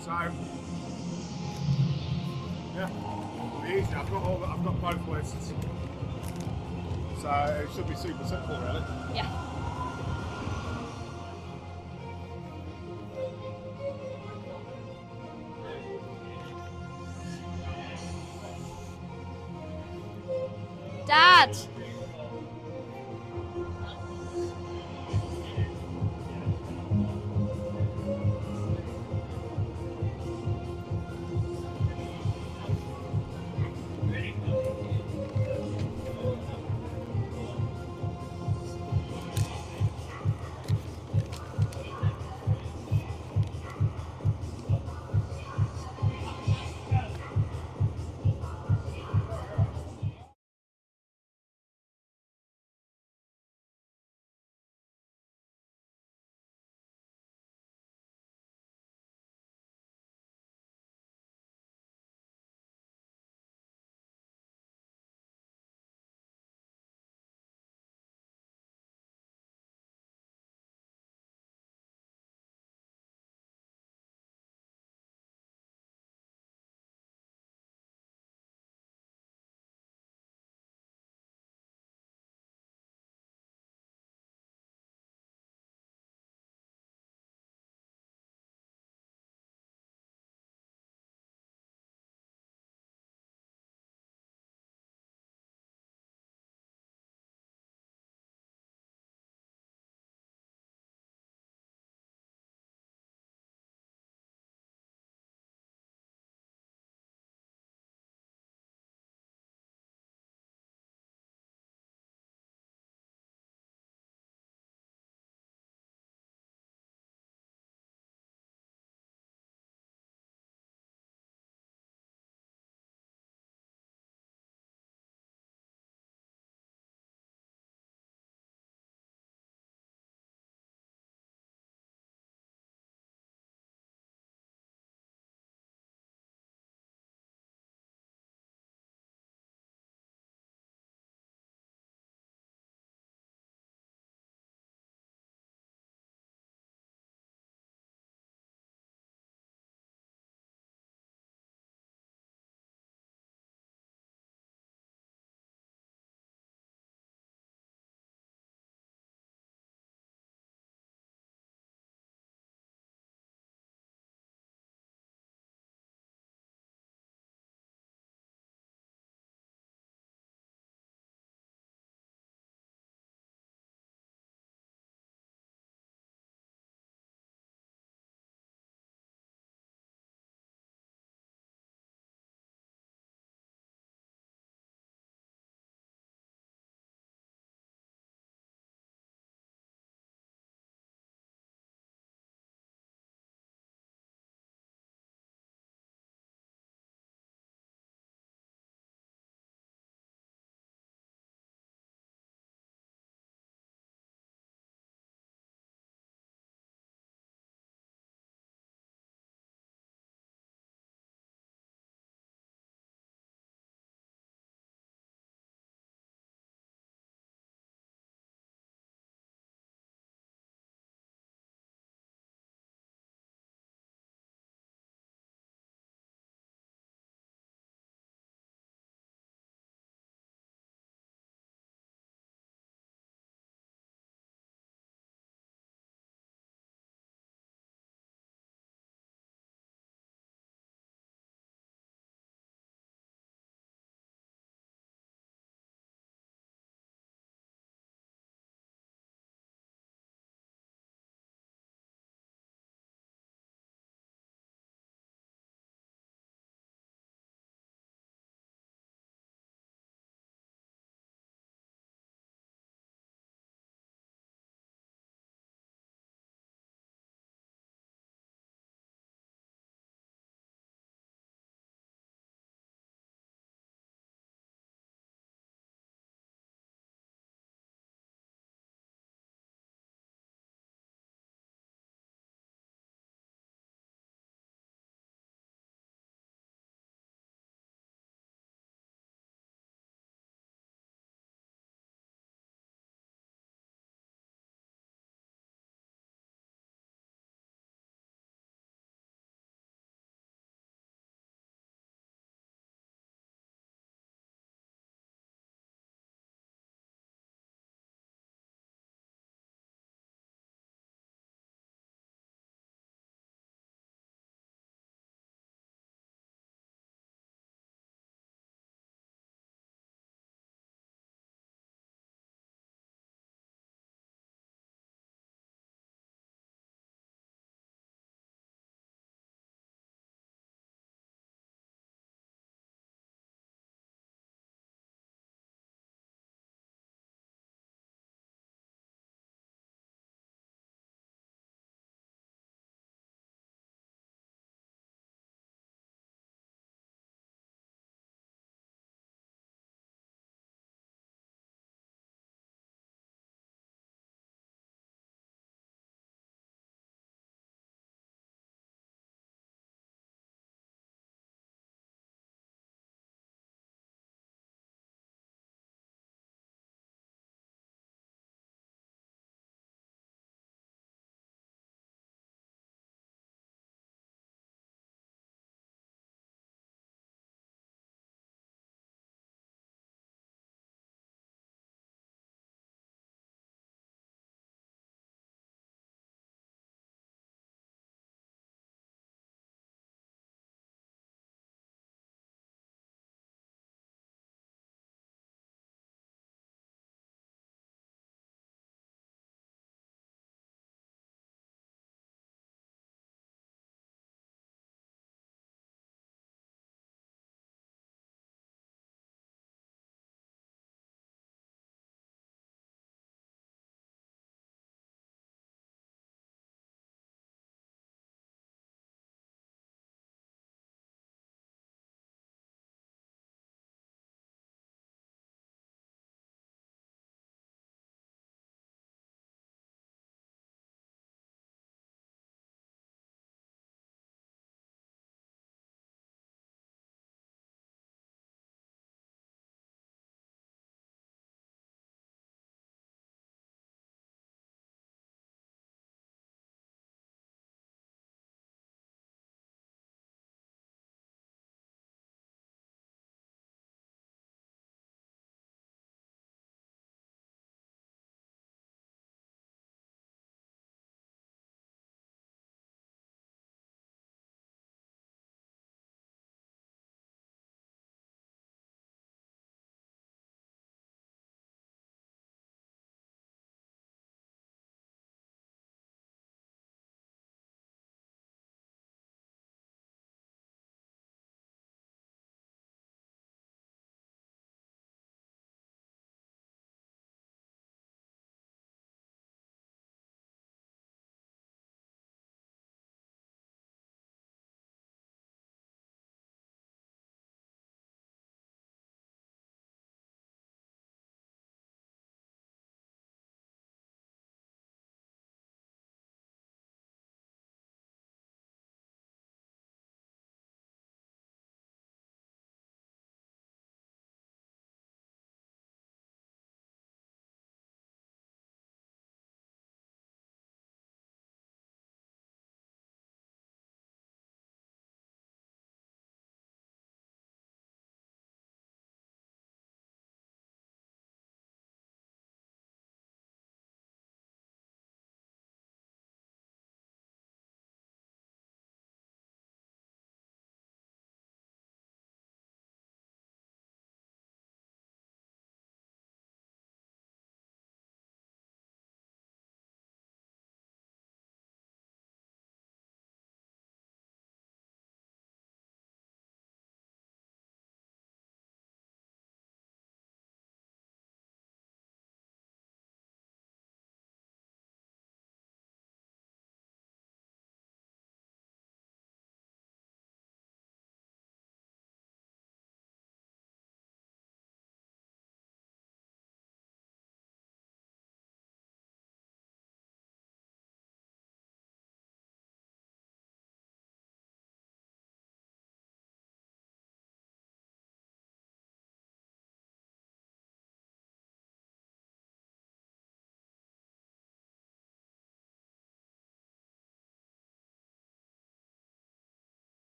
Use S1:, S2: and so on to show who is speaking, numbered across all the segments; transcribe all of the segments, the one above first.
S1: So yeah, it'll be easy. I've got both lists, so it should be super simple, really.
S2: Yeah. Dad!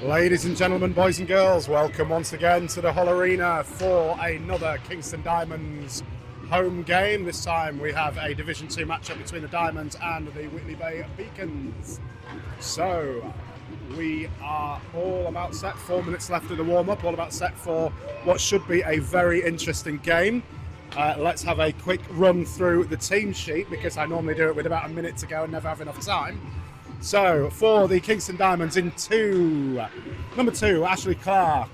S1: Ladies and gentlemen, boys and girls, welcome once again to the Hull Arena for another Kingston Diamonds home game. This time we have a Division 2 matchup between the Diamonds and the Whitley Bay Beacons. So we are all about set, 4 minutes left of the warm-up, all about set for what should be a very interesting game. Let's have a quick run through the team sheet because I normally do it with about a minute to go and never have enough time. So, for the Kingston Diamonds in number 2, Ashley Clark.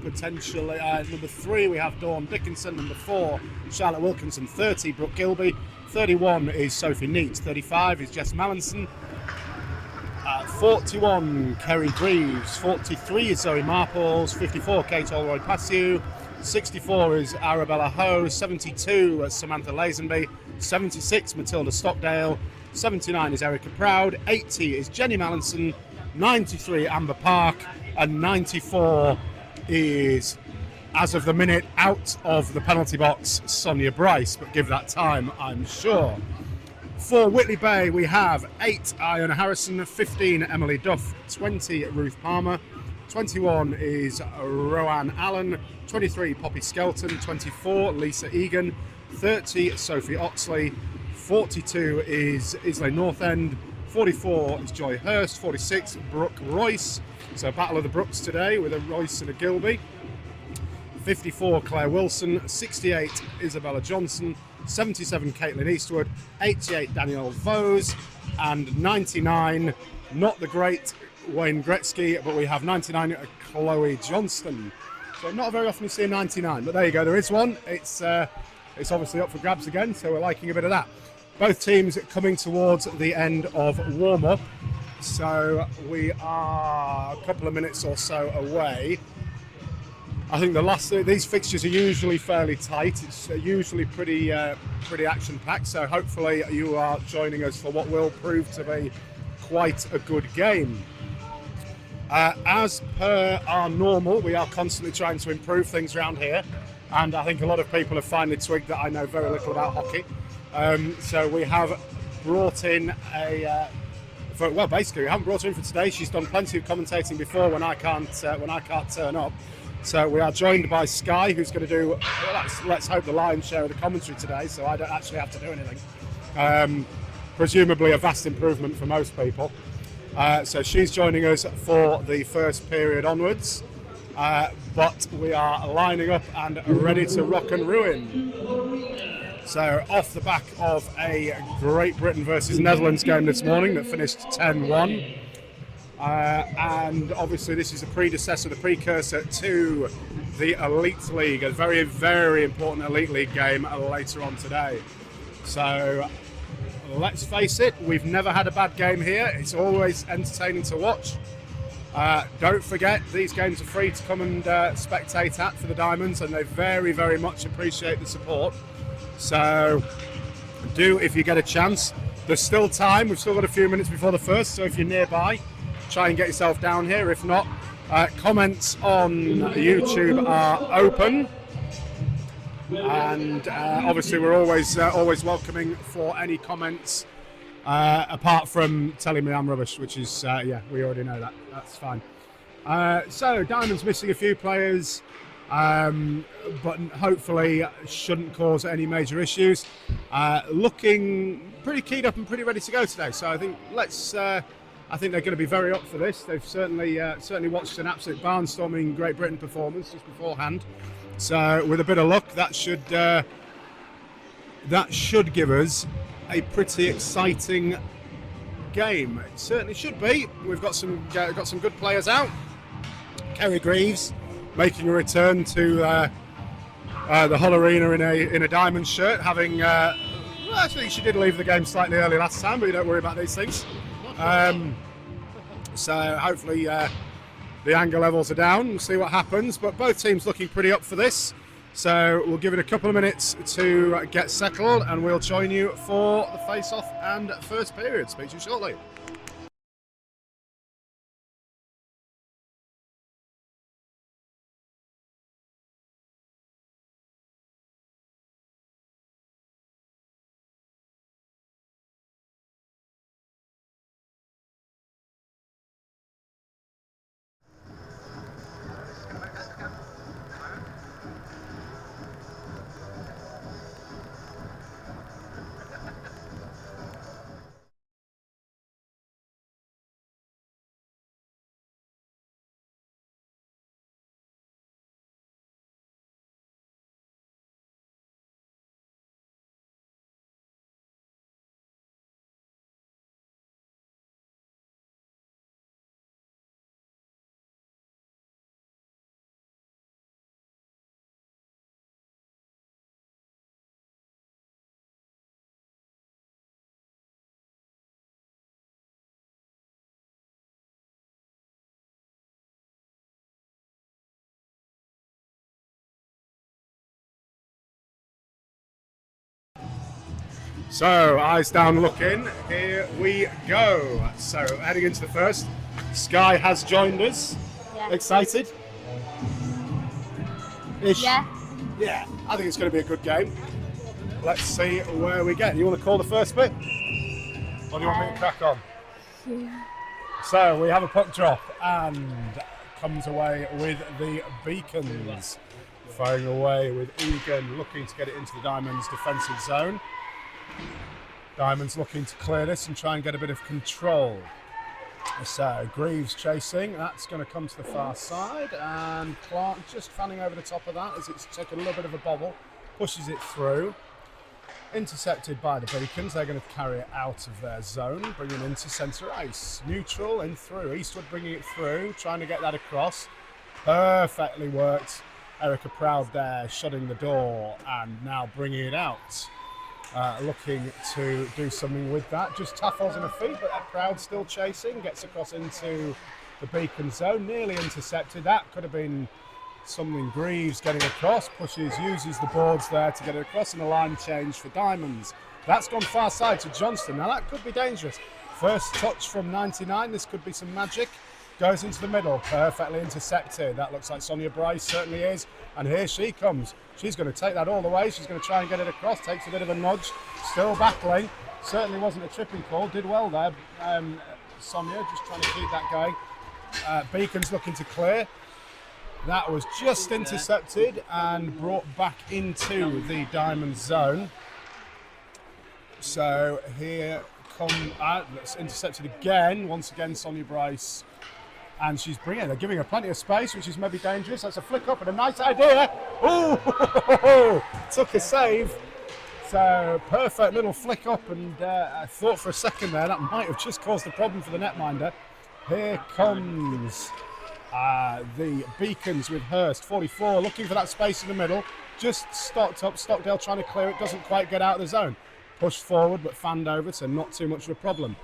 S1: Potentially, number 3, we have Dawn Dickinson. Number 4, Charlotte Wilkinson. 30, Brooke Gilby. 31 is Sophie Neat. 35 is Jess Mallinson. 41, Kerry Greaves. 43 is Zoe Marples. 54, Kate Allroyd-Passew. 64 is Arabella Ho. 72, Samantha Lazenby. 76, Matilda Stockdale. 79 is Erica Proud, 80 is Jenny Mallinson, 93 Amber Park, and 94 is, as of the minute, out of the penalty box, Sonia Bryce, but give that time, I'm sure. For Whitley Bay, we have 8 Iona Harrison, 15 Emily Duff, 20 Ruth Palmer, 21 is Roanne Allen, 23 Poppy Skelton, 24 Lisa Egan, 30 Sophie Oxley, 42 is Islay Northend, 44 is Joy Hurst, 46 Brooke Royce, so battle of the Brooks today with a Royce and a Gilby, 54 Claire Wilson, 68 Isabella Johnson, 77 Caitlin Eastwood, 88 Danielle Vose, and 99, not the great Wayne Gretzky, but we have 99 Chloe Johnston. So not very often you see a 99, but there you go, there is one. It's obviously up for grabs again, so we're liking a bit of that. Both teams coming towards the end of warm-up, so we are a couple of minutes or so away. I think these fixtures are usually fairly tight. It's usually pretty action-packed, so hopefully you are joining us for what will prove to be quite a good game. As per our normal, we are constantly trying to improve things around here, and I think a lot of people have finally twigged that I know very little about hockey. So we have brought in basically we haven't brought her in for today. She's done plenty of commentating before when I can't turn up. So we are joined by Sky, who's going to do, let's hope, the lion's share of the commentary today, so I don't actually have to do anything. Presumably a vast improvement for most people. So she's joining us for the first period onwards. But we are lining up and ready to rock and ruin. So off the back of a Great Britain versus Netherlands game this morning that finished 10-1. And obviously this is the precursor to the Elite League, a very, very important Elite League game later on today. So let's face it, we've never had a bad game here. It's always entertaining to watch. Don't forget, these games are free to come and spectate at for the Diamonds, and they very, very much appreciate the support. So do, if you get a chance. There's still time. We've still got a few minutes before the first, so if you're nearby, try and get yourself down here. If not, comments on YouTube are open. And obviously we're always welcoming for any comments, apart from telling me I'm rubbish, which is, yeah, we already know that. That's fine. So Diamond's missing a few players, but hopefully shouldn't cause any major issues. Looking pretty keyed up and pretty ready to go today. So I think I think they're going to be very up for this. They've certainly watched an absolute barnstorming Great Britain performance just beforehand. So with a bit of luck, that should give us a pretty exciting game. It certainly should be. We've got some good players out. Kerry Greaves making a return to the Hull Arena in a Diamond shirt, having actually she did leave the game slightly early last time, but you don't worry about these things. So hopefully the anger levels are down. We'll see what happens, but both teams looking pretty up for this. So we'll give it a couple of minutes to get settled, and we'll join you for the face-off and first period. Speak to you shortly. So, eyes down looking, here we go. So, heading into the first, Sky has joined us.
S2: Yeah.
S1: Excited? Ish?
S2: Yeah.
S1: Yeah, I think it's going to be a good game. Let's see where we get. You want to call the first bit? Or do you want me to crack on?
S2: Yeah.
S1: So, we have a puck drop and comes away with the Beacons. Firing away with Egan, looking to get it into the Diamonds' defensive zone. Diamonds looking to clear this and try and get a bit of control. So Greaves chasing, that's going to come to the far side, and Clark just fanning over the top of that as it's taken a little bit of a bobble, pushes it through. Intercepted by the Beacons, they're going to carry it out of their zone, bringing it into centre ice. Neutral and through, Eastwood bringing it through, trying to get that across. Perfectly worked. Erica Proud there shutting the door and now bringing it out. Looking to do something with that. Just taffles in her feet, but Proud still chasing. Gets across into the Beacon zone. Nearly intercepted. That could have been something. Greaves getting across. Pushes, uses the boards there to get it across, and a line change for Diamonds. That's gone far side to Johnston. Now that could be dangerous. First touch from 99. This could be some magic. Goes into the middle. Perfectly intercepted. That looks like Sonia Bryce. Certainly is. And here she comes. She's going to take that all the way. She's going to try and get it across. Takes a bit of a nudge. Still battling. Certainly wasn't a tripping call. Did well there. Sonia just trying to keep that going. Beacon's looking to clear. That was just intercepted and brought back into the Diamond zone. So here come out. That's intercepted again. Once again, Sonia Bryce. And they're giving her plenty of space, which is maybe dangerous. That's a flick up and a nice idea. Oh, took a save. So perfect little flick up, and I thought for a second there that might have just caused a problem for the netminder. Here comes the Beacons with Hurst, 44, looking for that space in the middle. Just stocked up, Stockdale trying to clear it, doesn't quite get out of the zone. Pushed forward, but fanned over, so not too much of a problem.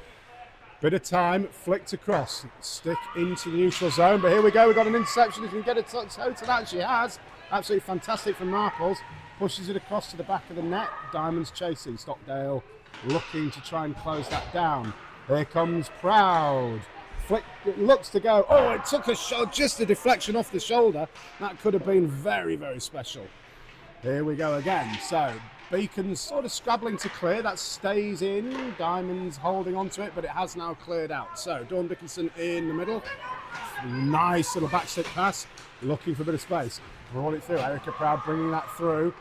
S1: Bit of time, flicked across, stick into the neutral zone, but here we go, we've got an interception. If you can get a touch out to that, she has. Absolutely fantastic from Marples. Pushes it across to the back of the net. Diamonds chasing. Stockdale looking to try and close that down. Here comes Proud. Flick, it looks to go. Oh, it took just a deflection off the shoulder. That could have been very, very special. Here we go again. So Beacon's sort of scrabbling to clear. That stays in. Diamonds holding onto it, but it has now cleared out. So Dawn Dickinson in the middle. Nice little backstick pass. Looking for a bit of space. Brought it through. Erica Proud bringing that through.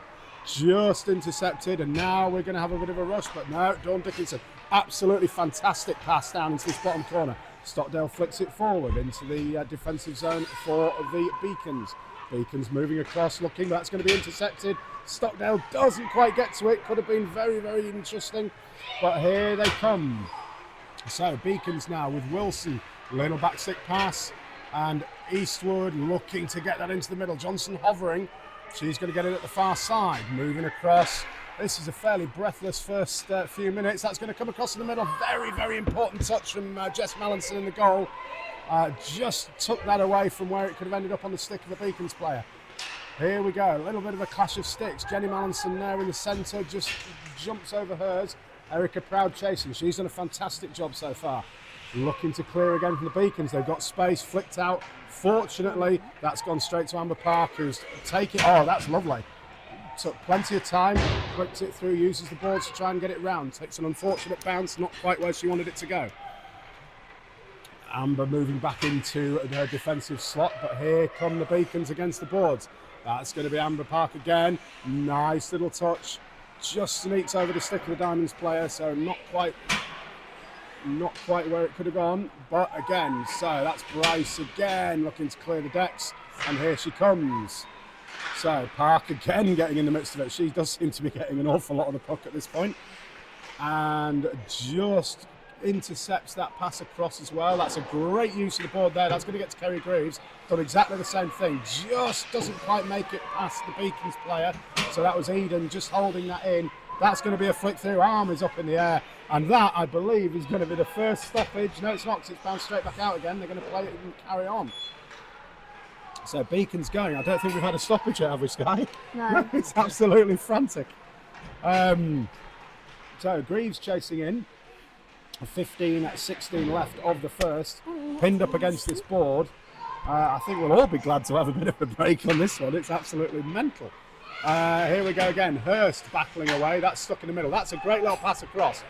S1: Just intercepted, and now we're going to have a bit of a rush, but no, Dawn Dickinson. Absolutely fantastic pass down into this bottom corner. Stockdale flicks it forward into the defensive zone for the Beacons. Beacons moving across, looking, that's going to be intercepted. Stockdale doesn't quite get to it. Could have been very, very interesting, but here they come. So Beacons now with Wilson, little backstick pass, and Eastwood looking to get that into the middle. Johnson hovering. She's going to get it at the far side, moving across. This is a fairly breathless first few minutes. That's going to come across in the middle. Very, very important touch from Jess Mallinson in the goal. Just took that away from where it could have ended up on the stick of the Beacons player. Here we go, a little bit of a clash of sticks. Jenny Mallinson there in the centre, just jumps over hers. Erica Proud chasing. She's done a fantastic job so far. Looking to clear again from the Beacons. They've got space, flicked out. Fortunately, that's gone straight to Amber Park, who's taking. Oh, that's lovely. Took plenty of time, flicked it through, uses the boards to try and get it round. Takes an unfortunate bounce, not quite where she wanted it to go. Amber moving back into her defensive slot, but here come the Beacons against the boards. That's going to be Amber Park again. Nice little touch. Just sneaks over the stick of the Diamonds player, so not quite where it could have gone, but again, so that's Bryce again looking to clear the decks, and here she comes. So Park again getting in the midst of it. She does seem to be getting an awful lot of the puck at this point, and just intercepts that pass across as well. That's a great use of the board there. That's going to get to Kerry Greaves. Done exactly the same thing. Just doesn't quite make it past the Beacons player. So that was Eden just holding that in. That's going to be a flick through. Arm is up in the air. And that, I believe, is going to be the first stoppage. No, it's not, because it's bounced straight back out again. They're going to play it and carry on. So Beacon's going. I don't think we've had a stoppage yet, have we, Sky?
S2: No.
S1: It's absolutely frantic. So Greaves chasing in. 15 at 16 left of the first. Pinned up against this board. I think we'll all be glad to have a bit of a break on this one. It's absolutely mental. Here we go again. Hurst battling away. That's stuck in the middle. That's a great little pass across.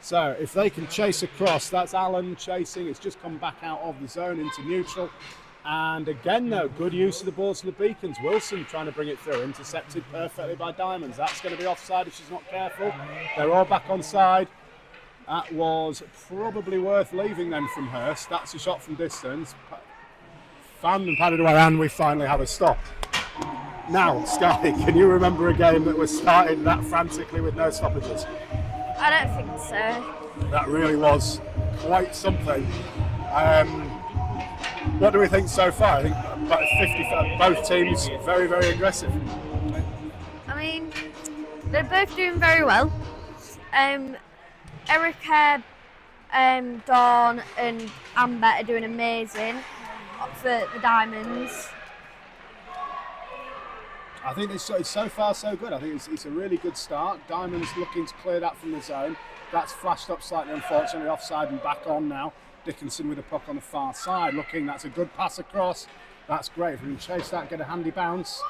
S1: So if they can chase across, that's Allen chasing. It's just come back out of the zone into neutral. And again, though, good use of the balls to the beacons. Wilson trying to bring it through. Intercepted perfectly by Diamonds. That's going to be offside if she's not careful. They're all back on side. That was probably worth leaving then from Hurst. That's a shot from distance. Fanned and padded away, and we finally have a stop. Now, Sky, can you remember a game that was started that frantically with no stoppages?
S2: I don't think so.
S1: That really was quite something. What do we think so far? I think about 50, both teams very, very aggressive.
S2: I mean, they're both doing very well. Erica, Dawn and Amber are doing amazing for the Diamonds.
S1: I think it's so far so good. I think it's a really good start. Diamonds looking to clear that from the zone. That's flashed up slightly, unfortunately, offside and back on now. Dickinson with the puck on the far side. Looking, that's a good pass across. That's great. If we can chase that, get a handy bounce.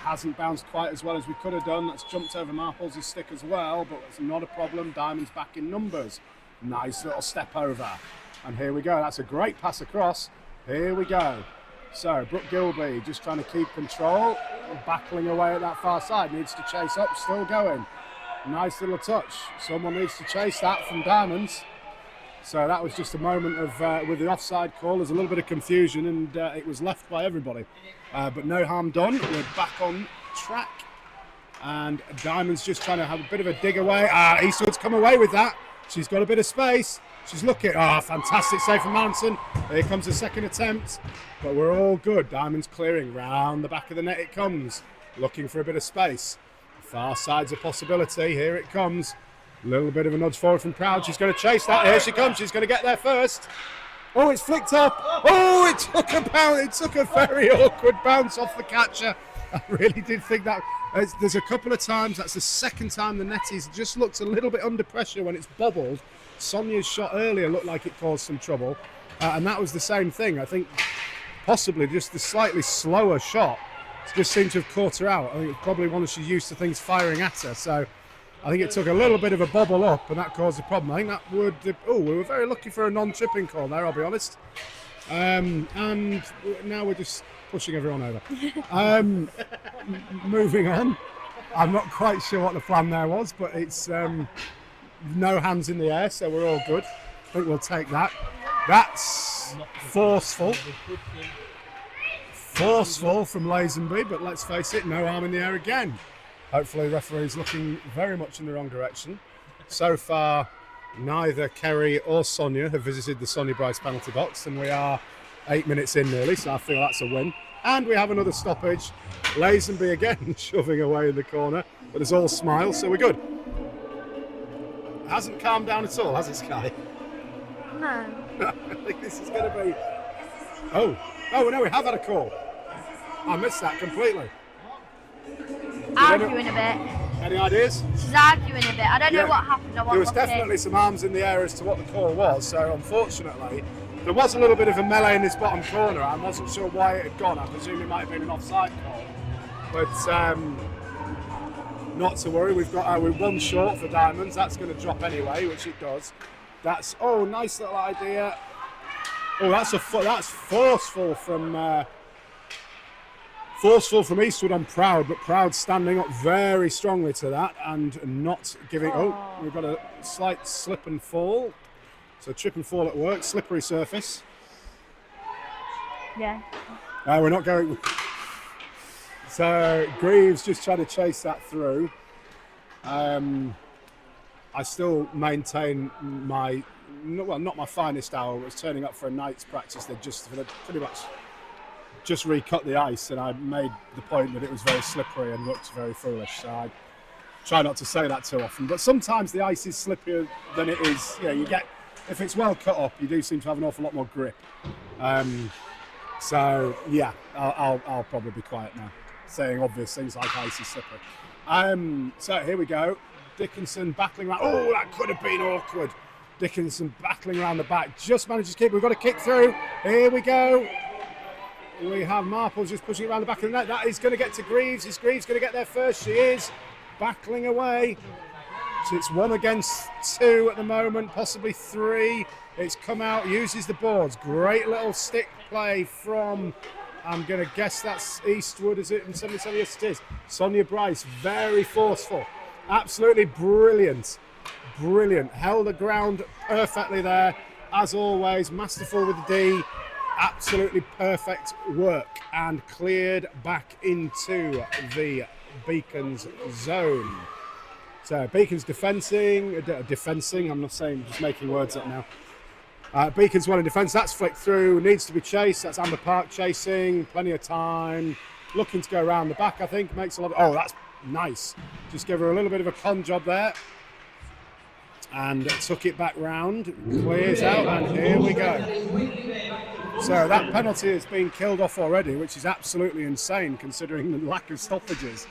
S1: Hasn't bounced quite as well as we could have done. That's jumped over Marples' stick as well, but it's not a problem. Diamonds back in numbers. Nice little step over. And here we go. That's a great pass across. Here we go. So, Brooke Gilby just trying to keep control. Battling away at that far side. Needs to chase up. Still going. Nice little touch. Someone needs to chase that from Diamonds. So that was just a moment of, with the offside call, there's a little bit of confusion and it was left by everybody. But no harm done. We're back on track. And Diamond's just trying to have a bit of a dig away. Eastwood's come away with that. She's got a bit of space. She's looking. Fantastic save from Manson. Here comes the second attempt. But we're all good. Diamond's clearing. Round the back of the net it comes. Looking for a bit of space. Far side's a possibility. Here it comes. A little bit of a nudge forward from Proud. She's going to chase that. Here she comes. She's going to get there first. Oh, it's flicked up. Oh, it took a bounce. It took a very awkward bounce off the catcher. I really did think that. There's a couple of times. That's the second time the netties just looks a little bit under pressure when it's bobbled. Sonia's shot earlier looked like it caused some trouble. And that was the same thing. I think possibly just the slightly slower shot just seemed to have caught her out. I think it's probably one that she's used to things firing at her. So I think it took a little bit of a bobble up and that caused a problem. I think that would... we were very lucky for a non-tripping call there, I'll be honest. And now we're just pushing everyone over. Moving on. I'm not quite sure what the plan there was, but it's no hands in the air, so we're all good. I think we'll take that. That's forceful. Forceful from Lazenby, but let's face it, no arm in the air again. Hopefully the referee's looking very much in the wrong direction. So far, neither Kerry or Sonia have visited the Sonia Bryce penalty box, and we are 8 minutes in nearly, so I feel that's a win. And we have another stoppage. Lazenby again shoving away in the corner, but it's all smiles, so we're good. It hasn't calmed down at all, has it, Sky?
S2: No.
S1: I think this is going to be... Oh, no, we have had a call. I missed that completely.
S2: Arguing a bit.
S1: Any ideas?
S2: She's arguing a bit. I don't know what happened.
S1: There was definitely some arms in the air as to what the call was, so unfortunately there was a little bit of a melee in this bottom corner. I wasn't sure why it had gone. I presume it might have been an offside call. But not to worry, we've got we're one short for Diamonds. That's going to drop anyway, which it does. That's nice little idea. That's forceful from Eastwood on Proud, but Proud standing up very strongly to that and not giving. We've got a slight slip and fall. So trip and fall at work, slippery surface.
S2: Yeah.
S1: We're not going. So Greaves just trying to chase that through. I still maintain my, not my finest hour, was turning up for a night's practice. They pretty much just recut the ice, and I made the point that it was very slippery and looked very foolish. So I try not to say that too often. But sometimes the ice is slippier than it is. You get, if it's well cut up, you do seem to have an awful lot more grip. So yeah, I'll probably be quiet now, saying obvious things like ice is slippery. So here we go. Dickinson battling around. Oh, that could have been awkward. Dickinson battling around the back. Just manages to keep. We've got a kick through. Here we go. We have Marple just pushing it around the back of the net. That is going to get to Greaves. Is Greaves going to get there first? She is. Battling away. So it's 1 against 2 at the moment, possibly 3. It's come out, uses the boards. Great little stick play from, I'm going to guess that's Eastwood, is it? And 77, yes it is. Sonia Bryce, very forceful. Absolutely brilliant. Brilliant. Held the ground perfectly there, as always. Masterful with the D. Absolutely perfect work. And cleared back into the Beacons zone. So Beacons defensing, I'm not saying, just making words up now. Beacons one in defence, that's flicked through, needs to be chased, that's Amber Park chasing, plenty of time, looking to go around the back I think, makes a lot of, oh that's nice, just give her a little bit of a con job there, and took it back round, clears out, and here we go. So that penalty has been killed off already, which is absolutely insane considering the lack of stoppages.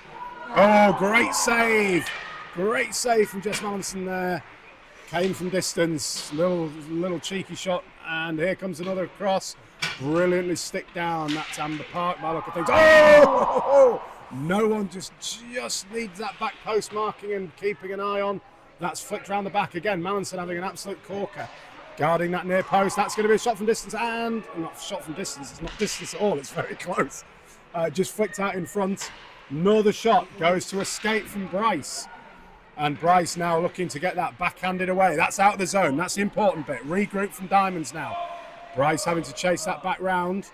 S1: Oh, great save! Great save from Jess Mallinson there. Came from distance, little cheeky shot, and here comes another cross. Brilliantly stick down. That's Amber Park by look of things. Oh! No one just needs that back post marking and keeping an eye on. That's flicked around the back again. Mallinson having an absolute corker. Guarding that near post. That's going to be a shot from distance, and not shot from distance. It's not distance at all. It's very close. Just flicked out in front. Another shot goes to escape from Bryce. And Bryce now looking to get that backhanded away. That's out of the zone. That's the important bit. Regroup from Diamonds now. Bryce having to chase that back round.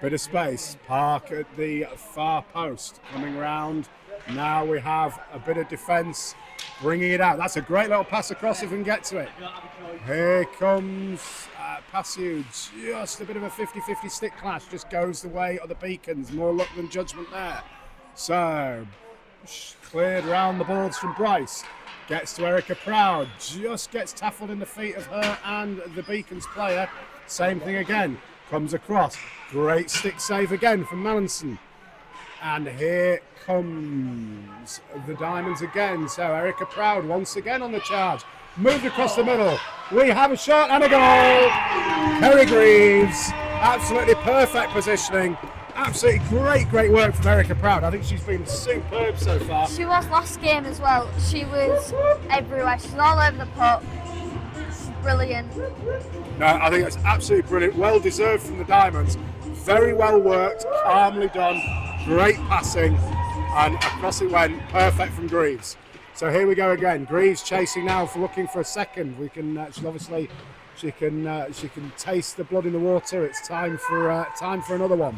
S1: Bit of space. Park at the far post. Coming round. Now we have a bit of defence. Bringing it out. That's a great little pass across if we can get to it. Here comes Passu. Just a bit of a 50-50 stick clash. Just goes the way of the Beacons. More luck than judgment there. So... cleared round the boards from Bryce, gets to Erica Proud, just gets taffled in the feet of her and the Beacons player. Same thing again, comes across, great stick save again from Mallinson. And here comes the Diamonds again. So Erica Proud once again on the charge, moved across the middle. We have a shot and a goal. Kerry Greaves, absolutely perfect positioning. Absolutely great work from Erica Proud. I think she's been superb so far.
S2: She was last game as well. She was everywhere. She's all over the puck. Brilliant.
S1: No, I think that's absolutely brilliant. Well deserved from the Diamonds. Very well worked, calmly done, great passing, and across it went. Perfect from Greaves. So here we go again. Greaves chasing now for looking for a second. We can. She can taste the blood in the water. It's time for another one.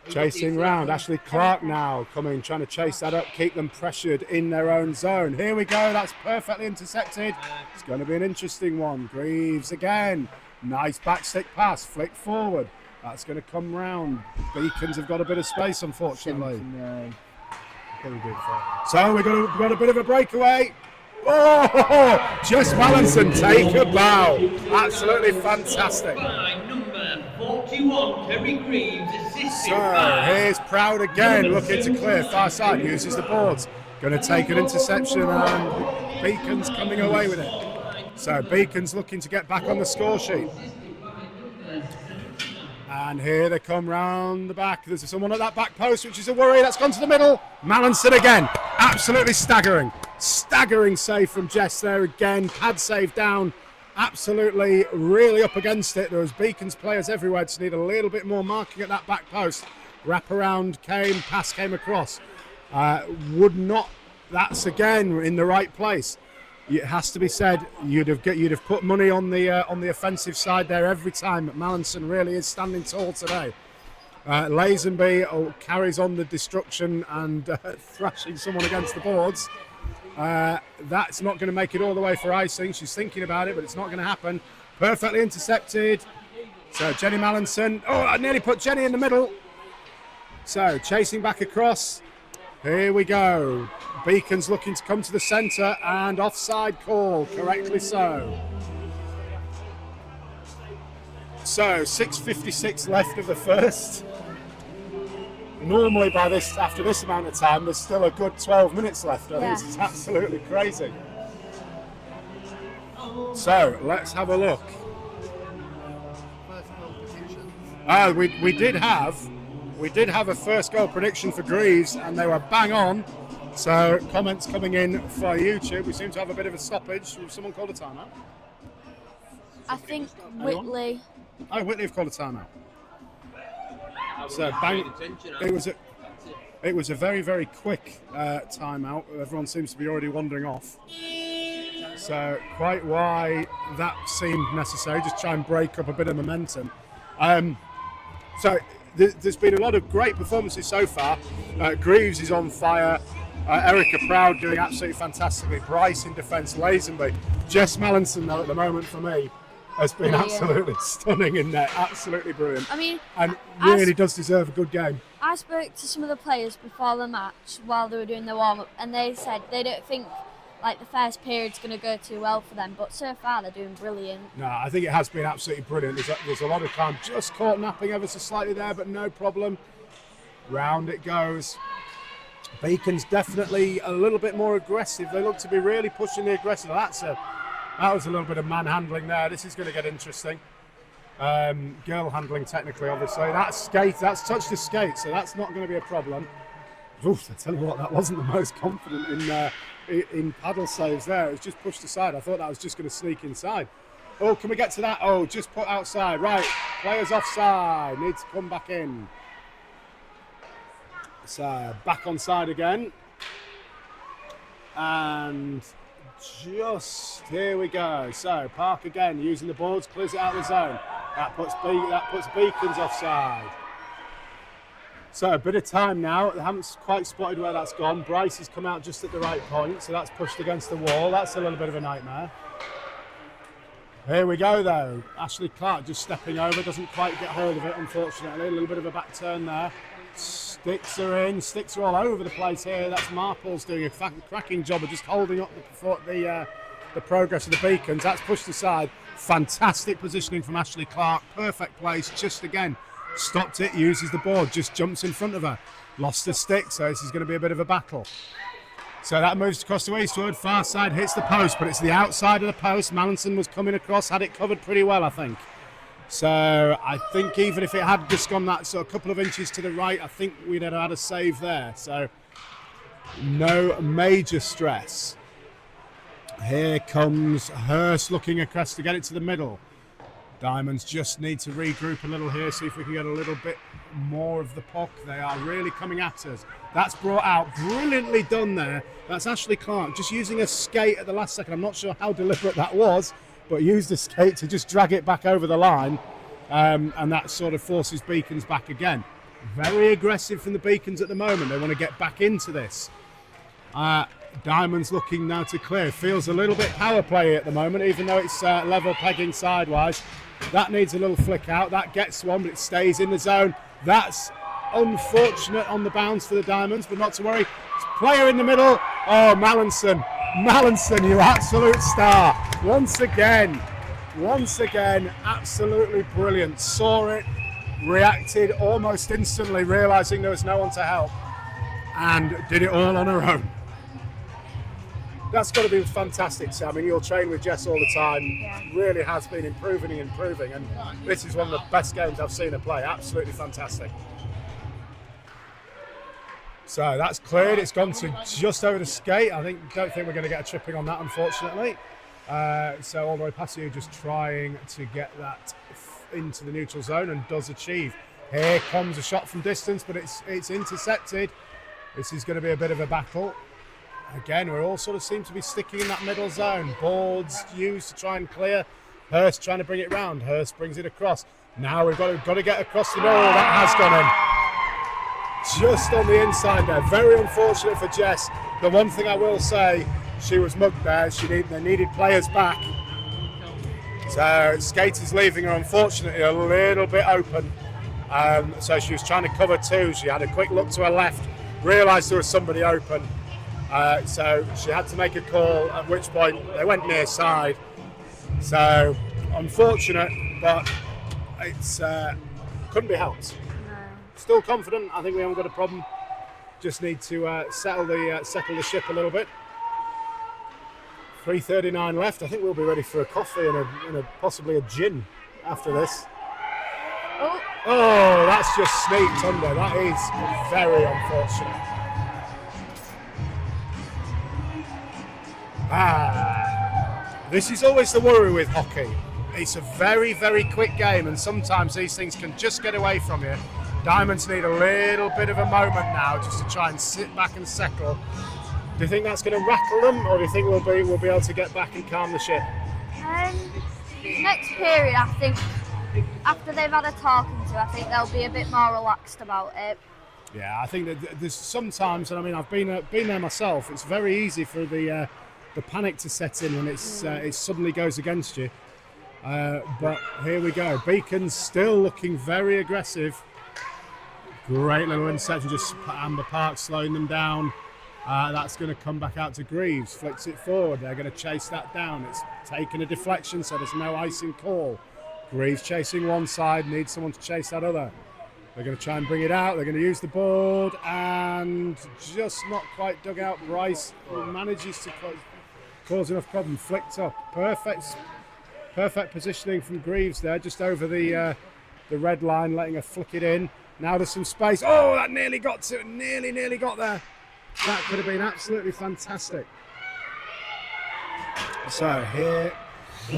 S1: Chasing round, Ashley Clark now coming, trying to chase that up, keep them pressured in their own zone. Here we go, that's perfectly intercepted. It's going to be an interesting one. Greaves again, nice backstick pass, flick forward. That's going to come round. Beacons have got a bit of space, unfortunately. So we've got a bit of a breakaway. Oh, Jess Mallinson, take a bow. Absolutely fantastic.
S3: Number 41, Kerry Greaves, assisted
S1: So here's Proud again, looking to clear, far side, uses the boards. Going to take an interception and Beacons coming away with it. So Beacons looking to get back on the score sheet. And here they come round the back. There's someone at that back post, which is a worry. That's gone to the middle. Mallinson again. Absolutely staggering. Staggering save from Jess there again. Pad save down. Absolutely really up against it. There was Beacons players everywhere. Just need a little bit more marking at that back post. Wrap around came. Pass came across. That's again in the right place. It has to be said, you'd have put money on the offensive side there every time. Mallinson really is standing tall today. Lazenby carries on the destruction and thrashing someone against the boards. That's not going to make it all the way for icing. She's thinking about it, but it's not going to happen. Perfectly intercepted. So Jenny Mallinson. Oh, I nearly put Jenny in the middle. So chasing back across. Here we go. Beacons looking to come to the centre and offside call, correctly so. So 6:56 left of the first. normally after this amount of time, there's still a good 12 minutes left. I think
S2: Yeah.
S1: it's absolutely crazy. So let's have a look. We did have a first goal prediction for Greaves, and they were bang on. So comments coming in for YouTube. We seem to have a bit of a stoppage. Someone called a timeout.
S2: I think
S1: Anyone?
S2: Whitley.
S1: Oh, Whitley have called a timeout. So it was a very, very quick timeout. Everyone seems to be already wandering off. So quite why that seemed necessary, just try and break up a bit of momentum. So there's been a lot of great performances so far. Greaves is on fire. Erica Proud doing absolutely fantastically. Bryce in defence. Lazenby. Jess Mallinson, though, at the moment for me, has been absolutely stunning in there. Absolutely brilliant.
S2: I mean,
S1: And really does deserve a good game.
S2: I spoke to some of the players before the match while they were doing the warm-up, and they said they don't think like the first period's going to go too well for them, but so far they're doing brilliant.
S1: No, I think it has been absolutely brilliant. There's a lot of time. Just caught napping ever so slightly there, but no problem. Round it goes. Beacon's definitely a little bit more aggressive. They look to be really pushing the aggressive. That was a little bit of manhandling there. This is going to get interesting. Girl handling technically, obviously. That's touched the skate, so that's not going to be a problem. Oof, I tell you what, that wasn't the most confident in paddle saves there. It was just pushed aside. I thought that was just going to sneak inside. Oh, can we get to that? Oh, just put outside. Right, players offside. Needs to come back in. So, back on side again. And just, here we go. So, Park again, using the boards, clears it out of the zone. That puts Beacons offside. So a bit of time now. They haven't quite spotted where that's gone. Bryce has come out just at the right point, so that's pushed against the wall. That's a little bit of a nightmare. Here we go though. Ashley Clark just stepping over, doesn't quite get hold of it, unfortunately. A little bit of a back turn there. Sticks her in, sticks her all over the place here. That's Marple's doing a cracking job of just holding up the progress of the Beacons. That's pushed aside. Fantastic positioning from Ashley Clark. Perfect place, just again. Stopped it, uses the board, just jumps in front of her. Lost the stick, so this is going to be a bit of a battle. So that moves across to Eastwood, far side hits the post, but it's the outside of the post. Mallinson was coming across, had it covered pretty well, I think. So I think even if it had just gone that sort of couple of inches to the right, I think we'd have had a save there. So no major stress. Here comes Hurst looking across to get it to the middle. Diamonds just need to regroup a little here, see if we can get a little bit more of the puck. They are really coming at us. That's brought out, brilliantly done there. That's Ashley Clark just using a skate at the last second. I'm not sure how deliberate that was, but used the skate to just drag it back over the line, and that sort of forces Beacons back again. Very aggressive from the Beacons at the moment. They want to get back into this. Diamonds looking now to clear. Feels a little bit power play at the moment, even though it's level pegging sidewise. That needs a little flick out. That gets one, but it stays in the zone. That's unfortunate on the bounce for the Diamonds, but not to worry. Player in the middle. Oh, Mallinson. Mallinson, you absolute star. Once again, absolutely brilliant. Saw it, reacted almost instantly, realising there was no one to help, and did it all on her own. That's got to be fantastic, Sam. I mean, you'll train with Jess all the time.
S2: Yeah.
S1: Really has been improving, and this is one of the best games I've seen her play. Absolutely fantastic. So that's cleared. It's gone to just over the skate. Don't think we're going to get a tripping on that, unfortunately. So all the way past you, just trying to get that into the neutral zone, and does achieve. Here comes a shot from distance, but it's intercepted. This is going to be a bit of a battle. Again, we all sort of seem to be sticking in that middle zone. Boards used to try and clear. Hurst trying to bring it round. Hurst brings it across. Now we've got to get across the middle. That has gone in. Just on the inside there. Very unfortunate for Jess. The one thing I will say, she was mugged there. They needed players back. So skaters leaving her, unfortunately, a little bit open. So she was trying to cover two. She had a quick look to her left, realised there was somebody open. So she had to make a call, at which point they went near side. So unfortunate, but it's couldn't be helped. still confident. I think we haven't got a problem. Just need to settle the ship a little bit. 3:39 left. I think we'll be ready for a coffee and a possibly a gin after this. Oh, that's just sneaked under. That is very unfortunate. This is always the worry with hockey. It's a very, very quick game, and sometimes these things can just get away from you. Diamonds need a little bit of a moment now just to try and sit back and settle. Do you think that's going to rattle them, or do you think we'll be able to get back and calm the ship?
S2: Next period, I think, after they've had a talking to, I think they'll be a bit more relaxed about it.
S1: Yeah, I think that there's sometimes, and I mean, I've been there myself. It's very easy for the panic to set in when it suddenly goes against you. But here we go. Beacon's still looking very aggressive. Great little interception, just Amber Park slowing them down. That's going to come back out to Greaves, flicks it forward. They're going to chase that down. It's taken a deflection, so there's no icing call. Greaves chasing one side, needs someone to chase that other. They're going to try and bring it out. They're going to use the board, and just not quite dug out. Bryce manages to cause enough problem. Flicked up. Perfect positioning from Greaves there, just over the red line, letting her flick it in. Now there's some space. Oh, that nearly got to it. Nearly got there. That could have been absolutely fantastic. So here. So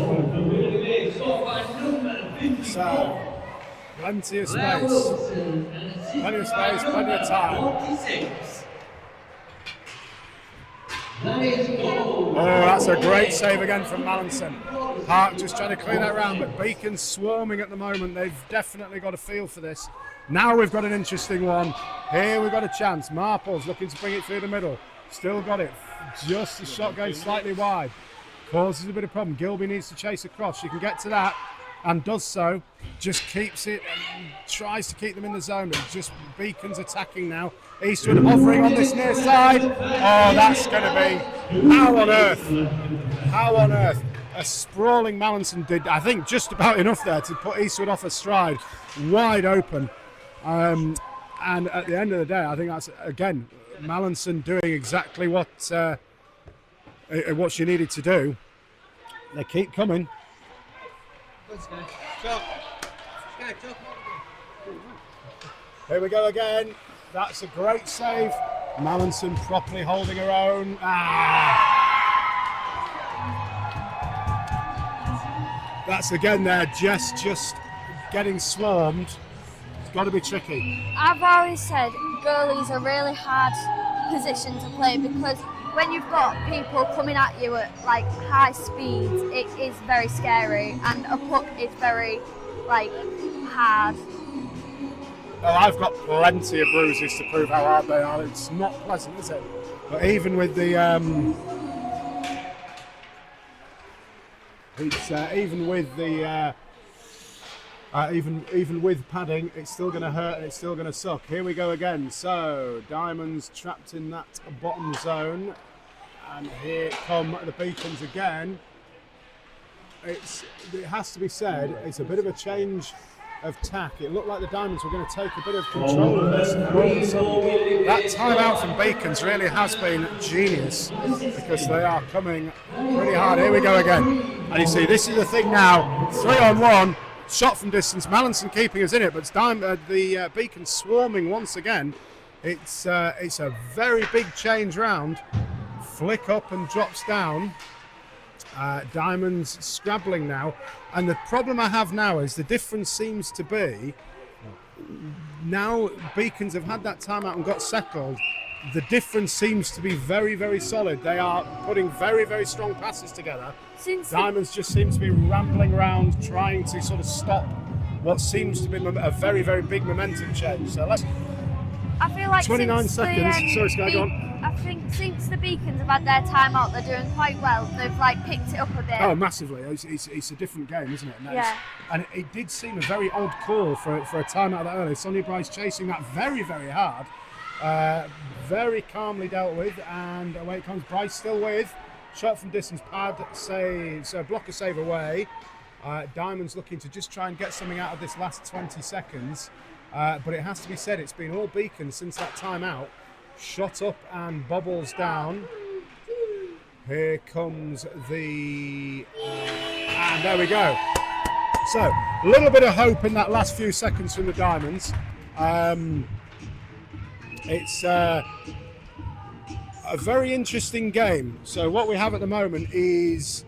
S1: plenty of space. Plenty of time. Oh, that's a great save again from Mallinson. Park just trying to clear that round, but Beacon's swarming at the moment. They've definitely got a feel for this. Now we've got an interesting one. Here we've got a chance. Marple's looking to bring it through the middle. Still got it. Just a shot going slightly wide. Causes a bit of problem. Gilby needs to chase across. She can get to that and does so. Just keeps it and tries to keep them in the zone. But just Beacon's attacking now. Eastwood hovering on this near side. Oh, that's going to be... How on earth? A sprawling Mallinson did, I think, just about enough there to put Eastwood off her stride. Wide open. And at the end of the day, I think that's, again, Mallinson doing exactly what she needed to do. They keep coming. Here we go again. That's a great save. Mallinson properly holding her own. That's again there, just getting swarmed. It's got to be tricky.
S2: I've always said goalie's a really hard position to play because when you've got people coming at you at like high speeds, it is very scary, and a puck is very hard.
S1: Well, I've got plenty of bruises to prove how hard they are. It's not pleasant, is it? But even with the even with padding, it's still going to hurt and it's still going to suck. Here we go again. So Diamonds trapped in that bottom zone, and here come the Beacons again. It has to be said, it's a bit of a change of tack. It looked like the Diamonds were going to take a bit of control of this, and all of a sudden, that timeout from Beacons really has been genius because they are coming pretty hard. Here we go again, and you see this is the thing now. 3-on-1. Shot from distance, Mallinson keeping us in it, but the Beacon swarming once again. It's a very big change round. Flick up and drops down. Diamonds scrabbling now, and the problem I have now is the difference seems to be now Beacons have had that timeout and got settled. The difference seems to be very, very solid. They are putting very, very strong passes together. Diamonds just seem to be rambling around trying to sort of stop what seems to be a very, very big momentum change. So
S2: I feel like
S1: 29 seconds. Sorry, Sky, go on.
S2: I think since the Beacons have had their timeout, they're doing quite well. They've picked it up a bit.
S1: Oh, massively. It's a different game, isn't it? And it did seem a very odd call for a timeout that early. Sonia Bryce chasing that very, very hard. Very calmly dealt with, and away it comes. Bryce still with. Shot from distance, pad save, so blocker save away. Diamonds looking to just try and get something out of this last 20 seconds. but it has to be said, it's been all Beacon since that timeout. Shot up and bobbles down. Here comes and there we go. So, a little bit of hope in that last few seconds from the Diamonds. It's a very interesting game. So what we have at the moment is,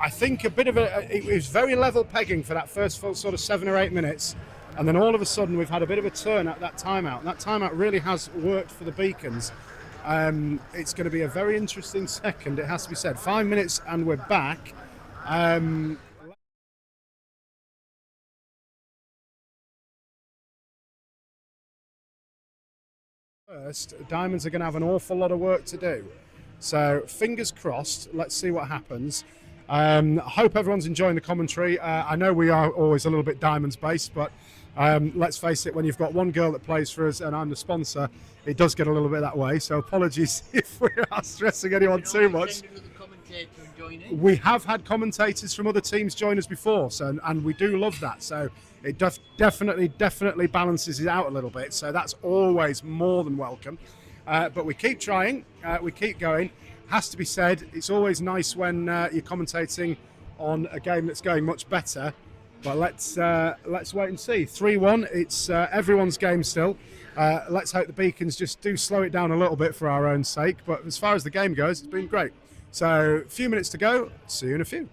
S1: I think, a bit of it was very level pegging for that first full sort of 7 or 8 minutes. And then all of a sudden we've had a bit of a turn at that timeout. And that timeout really has worked for the Beacons. It's going to be a very interesting second, it has to be said. 5 minutes and we're back. First, Diamonds are going to have an awful lot of work to do. So fingers crossed, let's see what happens. I hope everyone's enjoying the commentary. I know we are always a little bit Diamonds based, but let's face it, when you've got one girl that plays for us and I'm the sponsor, it does get a little bit that way. So apologies if we are stressing anyone too much. We have had commentators from other teams join us before, and we do love that. So it definitely balances it out a little bit. So that's always more than welcome. But we keep trying, we keep going. Has to be said, it's always nice when you're commentating on a game that's going much better. But let's wait and see. 3-1. It's everyone's game still. Let's hope the Beacons just do slow it down a little bit for our own sake. But as far as the game goes, it's been great. So a few minutes to go. See you in a few.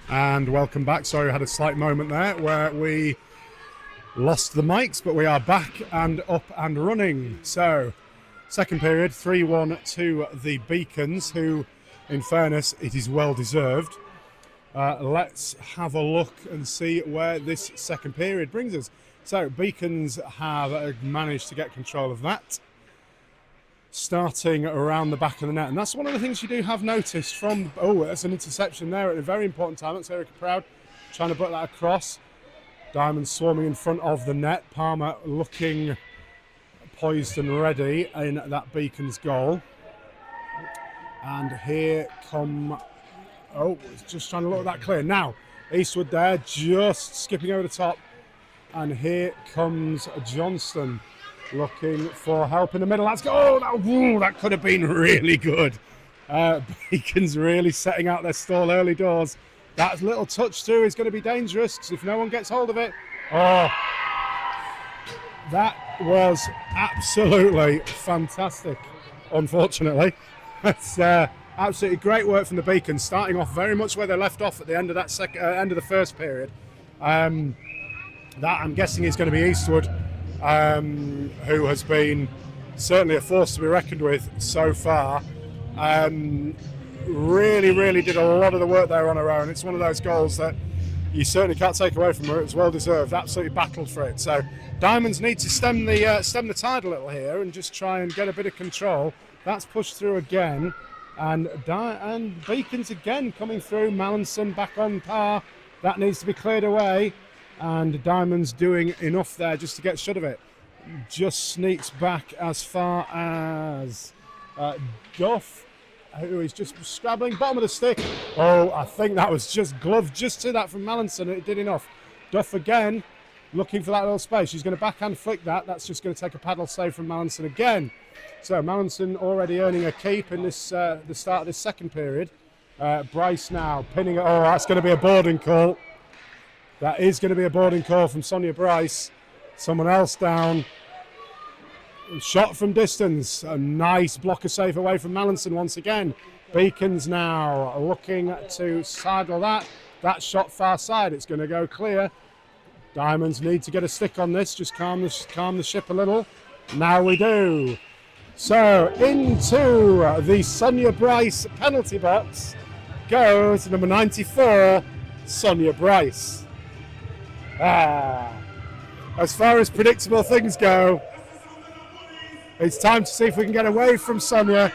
S1: And welcome back. Sorry, I had a slight moment there where we lost the mics, but we are back and up and running. So, second period, 3-1 to the Beacons, who, in fairness, it is well deserved. Let's have a look and see where this second period brings us. So, Beacons have managed to get control of that, starting around the back of the net. And that's one of the things you do have noticed from... Oh, that's an interception there at a very important time. That's Erica Proud trying to put that across. Diamond swarming in front of the net. Palmer looking poised and ready in that Beacons goal. And here come... Oh, just trying to look at that clear. Now, Eastwood there, just skipping over the top. And here comes Johnston, looking for help in the middle. That's that could have been really good. Beacons really setting out their stall early doors. That little touch through is going to be dangerous because if no one gets hold of it, that was absolutely fantastic. Unfortunately, that's absolutely great work from the Beacons, starting off very much where they left off at the end of that end of the first period. That I'm guessing is going to be Eastwood. Who has been certainly a force to be reckoned with so far. Really did a lot of the work there on her own. It's one of those goals that you certainly can't take away from her. It was well deserved, absolutely battled for it. So Diamonds need to stem the tide a little here and just try and get a bit of control. That's pushed through again, and Beacons again coming through. Mallinson back on par. That needs to be cleared away. And Diamond's doing enough there just to get shut of it. Just sneaks back as far as Duff, who is just scrabbling bottom of the stick. Oh, I think that was just gloved just to that from Mallinson. It did enough. Duff again, looking for that little space. She's going to backhand flick that. That's just going to take a paddle save from Mallinson again. So Mallinson already earning a keep in this the start of this second period. Bryce now pinning it. Oh, that's going to be a boarding call. That is going to be a boarding call from Sonia Bryce. Someone else down. Shot from distance. A nice blocker save away from Mallinson once again. Beacons now looking to sidle that. That shot far side. It's going to go clear. Diamonds need to get a stick on this. Just calm the ship a little. Now we do. So into the Sonia Bryce penalty box goes number 94, Sonia Bryce. As far as predictable things go, it's time to see if we can get away from Sonia.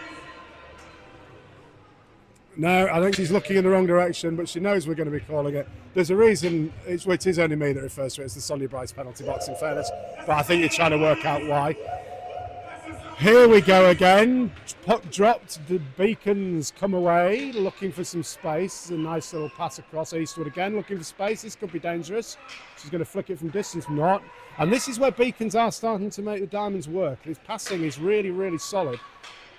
S1: No, I think she's looking in the wrong direction, but she knows we're going to be calling it. There's a reason, it is only me that refers to it as the Sonia Bryce penalty box, in fairness, but I think you're trying to work out why. Here we go again. Puck dropped. The Beacons come away, looking for some space. A nice little pass across. Eastwood again, looking for space. This could be dangerous. She's going to flick it from distance. Not. And this is where Beacons are starting to make the Diamonds work. His passing is really solid.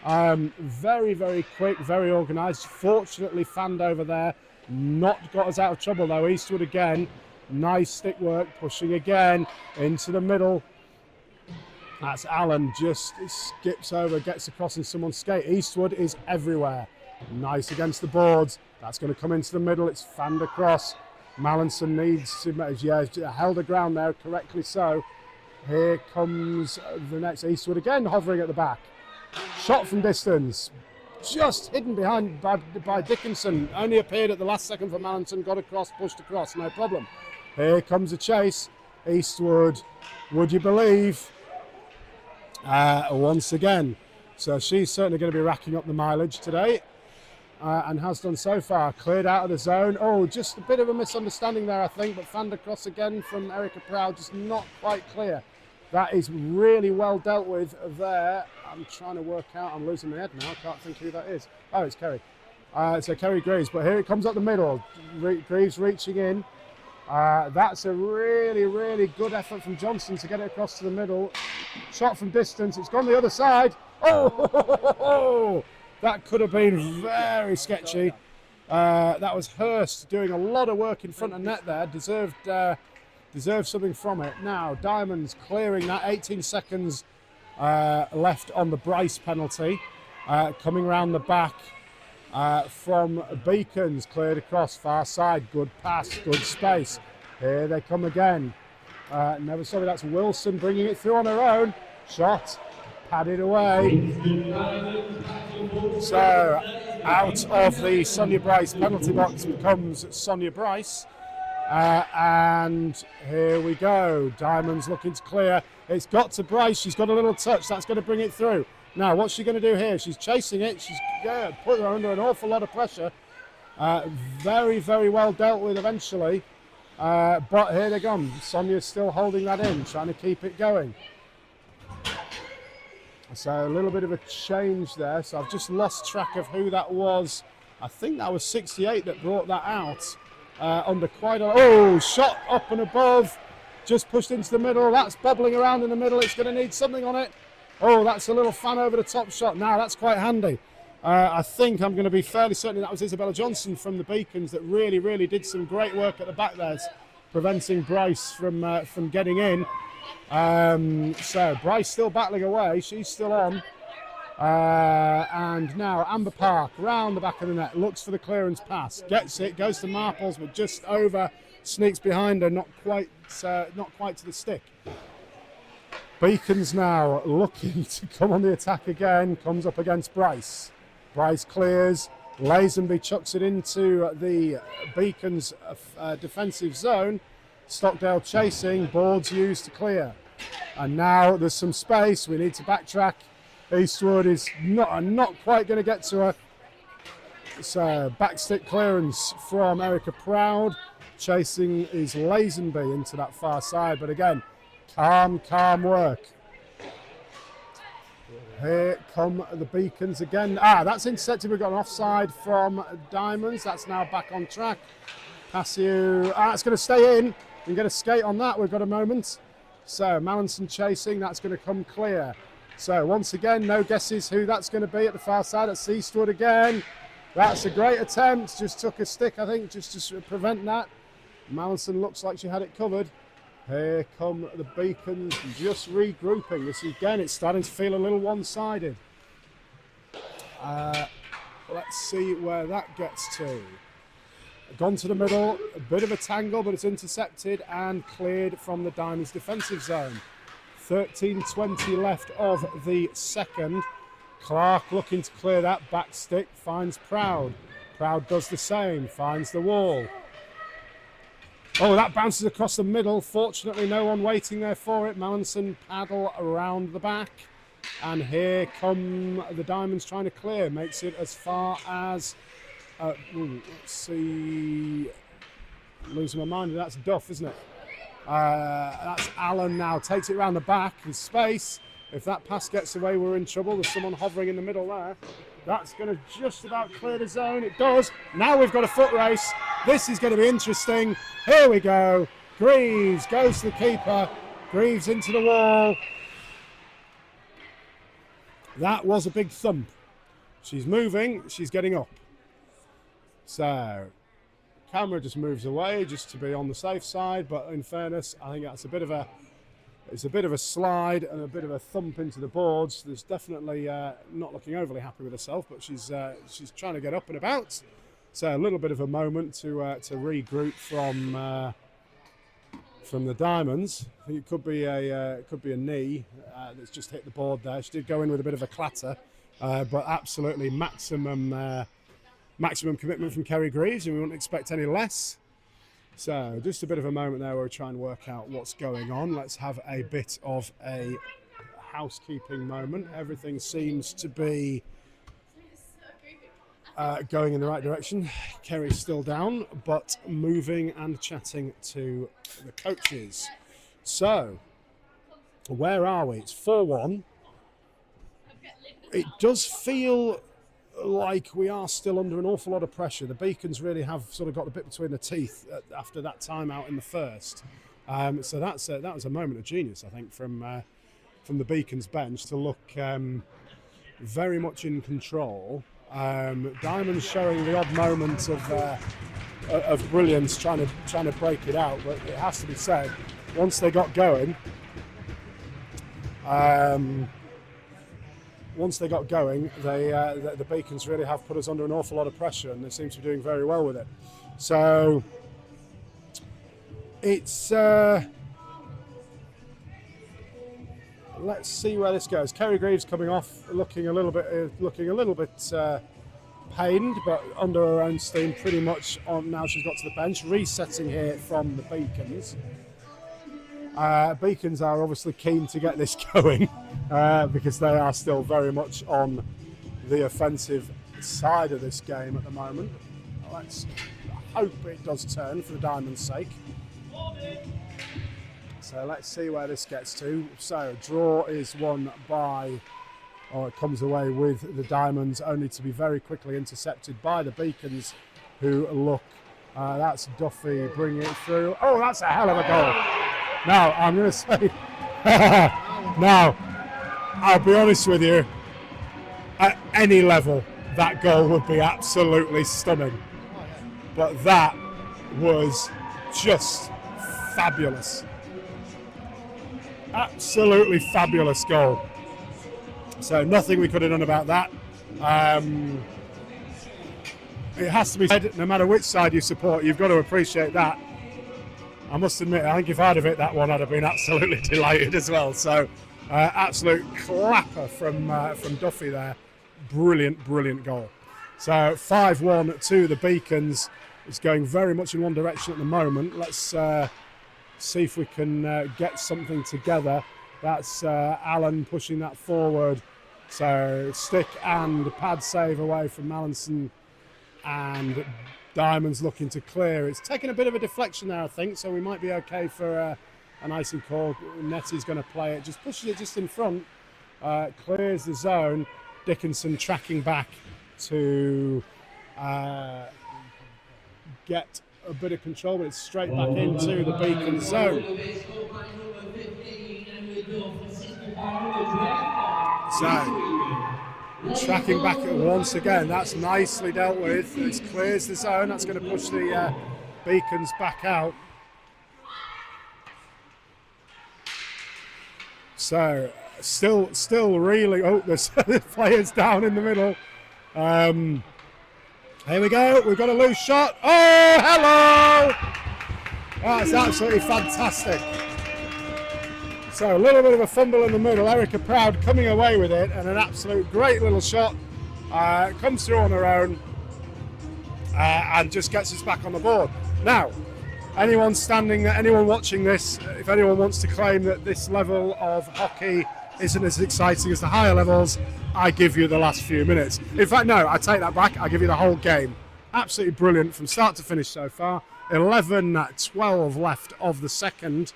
S1: Very quick, very organised. Fortunately, fanned over there. Not got us out of trouble though. Eastwood again. Nice stick work. Pushing again into the middle. That's Allen, just skips over, gets across in someone's skate. Eastwood is everywhere. Nice against the boards. That's going to come into the middle. It's fanned across. Mallinson needs to, held her ground there, correctly so. Here comes the next. Eastwood again, hovering at the back. Shot from distance. Just hidden behind by Dickinson. Only appeared at the last second for Mallinson. Got across, pushed across, no problem. Here comes a chase. Eastwood, would you believe? Once again. So she's certainly going to be racking up the mileage today and has done so far. Cleared out of the zone. Oh, just a bit of a misunderstanding there, I think, but fanned across again from Erica Proud, just not quite clear. That is really well dealt with there. I'm trying to work out, I'm losing my head now, I can't think who that is. Oh, it's Kerry. So Kerry Greaves, but here it comes up the middle. Greaves reaching in. That's a really good effort from Johnson to get it across to the middle. Shot from distance, it's gone the other side. Oh, that could have been very sketchy. That was Hurst doing a lot of work in front of net there. Deserved something from it. Now Diamonds clearing that. 18 seconds left on the Bryce penalty. Coming round the back. from Beacons, cleared across far side, good pass, good space. Here they come again. Never saw it, that's Wilson bringing it through on her own. Shot, padded away. So out of the Sonia Bryce penalty box becomes Sonia Bryce. And here we go. Diamonds looking to clear. It's got to Bryce. She's got a little touch. That's going to bring it through. Now, what's she going to do here? She's chasing it. She's put her under an awful lot of pressure. Very, very well dealt with eventually. But here they go. Sonia's still holding that in, trying to keep it going. So a little bit of a change there. So I've just lost track of who that was. I think that was 68 that brought that out. Under quite a shot up and above, just pushed into the middle. That's bobbling around in the middle. It's going to need something on it. Oh, that's a little fan over the top shot. Now that's quite handy. I think I'm going to be fairly certain that was Isabella Johnson from the Beacons that really, really did some great work at the back there, preventing Bryce from getting in. So Bryce still battling away. She's still on. And now Amber Park round the back of the net, looks for the clearance pass, gets it, goes to Marples, but just over, sneaks behind her, not quite to the stick. Beacons now looking to come on the attack again, comes up against Bryce. Bryce clears, Lazenby chucks it into the Beacons defensive zone. Stockdale chasing, boards used to clear. And now there's some space, we need to backtrack. Eastwood is not quite going to get to her. So backstick clearance from Erica Proud. Chasing is Lazenby into that far side. But again, calm work. Here come the Beacons again. That's intercepted. We've got an offside from Diamonds. That's now back on track. Passiu. It's going to stay in. We can get a skate on that. We've got a moment. So Mallinson chasing. That's going to come clear. So once again, no guesses who that's going to be at the far side. That's Eastwood again. That's a great attempt. Just took a stick, I think, just to prevent that. Mallinson looks like she had it covered. Here come the Beacons, just regrouping. This again, it's starting to feel a little one-sided. Let's see where that gets to. Gone to the middle, a bit of a tangle, but it's intercepted and cleared from the Diamonds defensive zone. 13:20 left of the second. Clark looking to clear that back stick, finds Proud. Proud does the same, finds the wall. Oh, that bounces across the middle. Fortunately, no one waiting there for it. Mallinson paddle around the back. And here come the Diamonds trying to clear. Makes it as far as... let's see... Losing my mind. That's Duff, isn't it? That's Allen now. Takes it around the back. There's space. If that pass gets away, we're in trouble. There's someone hovering in the middle there. That's going to just about clear the zone. It does. Now we've got a foot race. This is going to be interesting. Here we go. Greaves goes to the keeper. Greaves into the wall. That was a big thump. She's moving. She's getting up. So, camera just moves away just to be on the safe side. But in fairness, I think that's a bit of a... It's a bit of a slide and a bit of a thump into the boards. There's definitely not looking overly happy with herself, but she's trying to get up and about. So a little bit of a moment to regroup from the Diamonds. I think it could be a knee that's just hit the board there. She did go in with a bit of a clatter, but absolutely maximum commitment from Kerry Greaves, and we wouldn't expect any less. So just a bit of a moment there where we try and work out what's going on. Let's have a bit of a housekeeping moment. Everything seems to be going in the right direction. Kerry's still down, but moving and chatting to the coaches. So, where are we? It's 4-1. It does feel like we are still under an awful lot of pressure. The Beacons really have sort of got the bit between the teeth after that time out in the first. So that was a moment of genius, I think, from the Beacons bench to look very much in control. Diamonds showing the odd moments of brilliance, trying to break it out, but it has to be said, once they got going, once they got going, the Beacons really have put us under an awful lot of pressure, and they seem to be doing very well with it. So it's let's see where this goes. Kerry Greaves coming off, looking a little bit pained, but under her own steam, pretty much on now. She's got to the bench, resetting here from the Beacons. Beacons are obviously keen to get this going because they are still very much on the offensive side of this game at the moment. Let's hope it does turn for the Diamonds' sake. So let's see where this gets to. So draw is won by, or it comes away with the Diamonds, only to be very quickly intercepted by the Beacons, who look, that's Duffy bringing it through. Oh, that's a hell of a goal. Now, I'm going to say, now, I'll be honest with you, at any level, that goal would be absolutely stunning. But that was just fabulous. Absolutely fabulous goal. So nothing we could have done about that. It has to be said, no matter which side you support, you've got to appreciate that. I must admit, I think if I'd have hit that one, I'd have been absolutely delighted as well. So absolute clapper from Duffy there. Brilliant, brilliant goal. So 5-1 to the Beacons. It's going very much in one direction at the moment. Let's see if we can get something together. That's Allen pushing that forward. So stick and pad save away from Mallinson, and Diamonds looking to clear. It's taken a bit of a deflection there, I think, so we might be okay for an icing call. Nettie's going to play it, just pushes it just in front, clears the zone. Dickinson tracking back to get a bit of control, but it's straight back into the Beacon zone. So, tracking back once again, that's nicely dealt with. It clears the zone, that's going to push the Beacons back out. So, still really, oh, there's players down in the middle. Here we go, we've got a loose shot. Oh, hello! That's absolutely fantastic. So a little bit of a fumble in the middle. Erica Proud coming away with it, and an absolute great little shot. Comes through on her own and just gets us back on the board. Now, anyone watching this, if anyone wants to claim that this level of hockey isn't as exciting as the higher levels, I give you the last few minutes. In fact, no, I take that back. I give you the whole game. Absolutely brilliant from start to finish so far. 11-12 left of the second.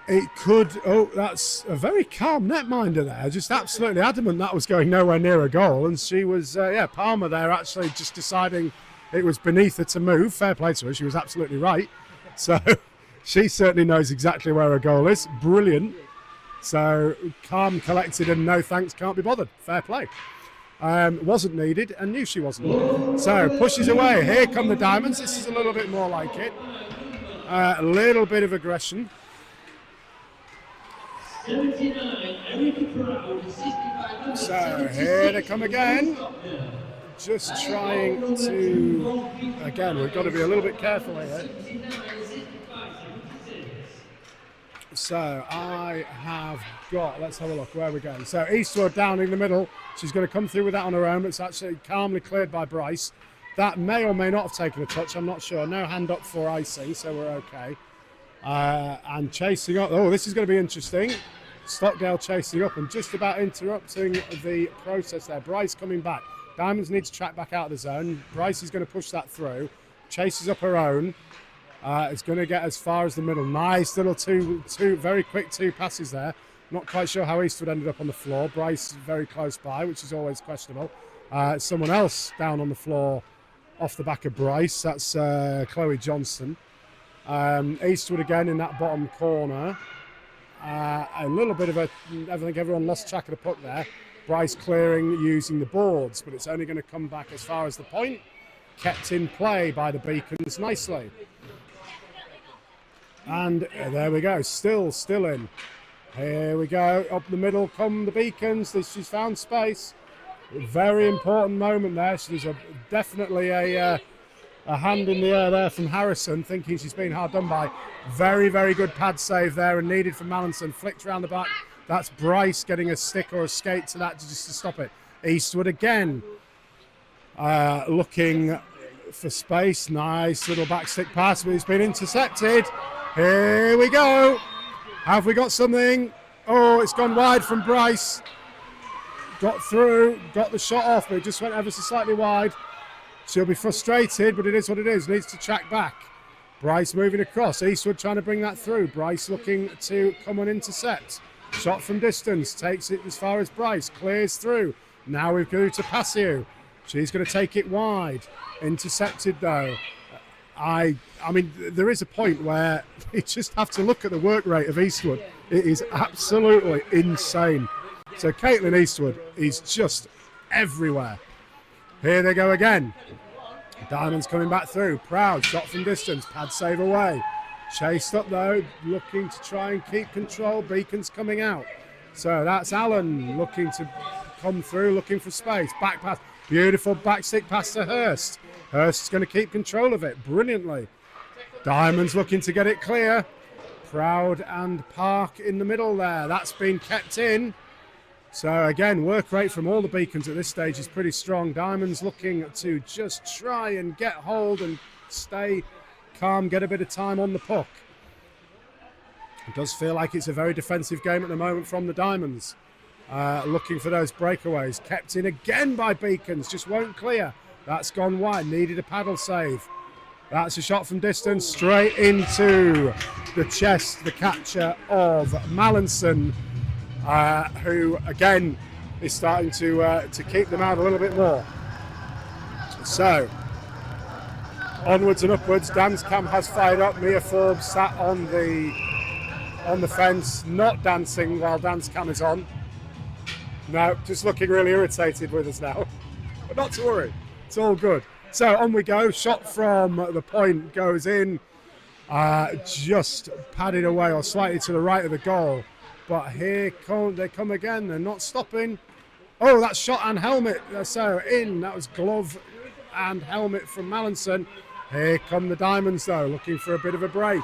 S1: It could, oh, that's a very calm netminder there, just absolutely adamant that was going nowhere near a goal, and she was, Palmer there actually just deciding it was beneath her to move. Fair play to her, she was absolutely right. So she certainly knows exactly where her goal is. Brilliant. So calm, collected, and no thanks, can't be bothered. Fair play. Wasn't needed and knew she wasn't. So pushes away. Here come the Diamonds. This is a little bit more like it. A little bit of aggression.
S3: 79, Erica Proud, 65.
S1: So here they come again. Just trying to, again, we've got to be a little bit careful here. So I have got, let's have a look, where are we going? So Eastwood down in the middle. She's going to come through with that on her own. It's actually calmly cleared by Bryce. That may or may not have taken a touch, I'm not sure. No hand up for icing, so we're okay. And chasing up, oh, this is going to be interesting. Stockdale chasing up and just about interrupting the process there. Bryce coming back. Diamonds need to track back out of the zone. Bryce is going to push that through. Chases up her own. It's going to get as far as the middle. Nice little two very quick two passes there. Not quite sure how Eastwood ended up on the floor. Bryce very close by, which is always questionable. Someone else down on the floor off the back of Bryce. That's Chloe Johnson. Eastwood again in that bottom corner. A little bit of I think everyone lost track of the puck there. Bryce clearing using the boards, but it's only going to come back as far as the point. Kept in play by the Beacons nicely. And there we go, still in. Here we go. Up the middle come the Beacons. She's found space. Very important moment there. So there's definitely a hand in the air there from Harrison, thinking she's been hard done by. Very, very good pad save there and needed from Mallinson. Flicked around the back. That's Bryce getting a stick or a skate to that just to stop it. Eastwood again. Looking for space. Nice little back stick pass, but it's been intercepted. Here we go. Have we got something? Oh, it's gone wide from Bryce. Got through, got the shot off, but it just went ever so slightly wide. She'll be frustrated, but it is what it is. Needs to track back. Bryce moving across. Eastwood trying to bring that through. Bryce looking to come and intercept. Shot from distance. Takes it as far as Bryce. Clears through. Now we've got to Passio. She's going to take it wide. Intercepted though. I mean, there is a point where you just have to look at the work rate of Eastwood. It is absolutely insane. So Caitlin Eastwood is just everywhere. Here they go again. Diamond's coming back through. Proud, shot from distance. Pad save away. Chased up though, looking to try and keep control. Beacon's coming out. So that's Allen looking to come through, looking for space. Back pass. Beautiful back stick pass to Hurst. Hurst is going to keep control of it brilliantly. Diamond's looking to get it clear. Proud and Park in the middle there. That's been kept in. So again, work rate from all the Beacons at this stage is pretty strong. Diamond's looking to just try and get hold and stay calm, get a bit of time on the puck. It does feel like it's a very defensive game at the moment from the Diamonds. Looking for those breakaways. Kept in again by Beacons, just won't clear. That's gone wide, needed a paddle save. That's a shot from distance, straight into the chest, the catcher of Mallinson, who again is starting to keep them out a little bit more. So, onwards and upwards, Dan's cam has fired up. Mia Forbes sat on the fence, not dancing while Dan's cam is on. No, just looking really irritated with us now. But not to worry, it's all good. So on we go, shot from the point goes in, just padded away or slightly to the right of the goal. But here they come again, they're not stopping. Oh, that's shot and helmet, so in, that was glove and helmet from Mallinson. Here come the Diamonds though, looking for a bit of a break.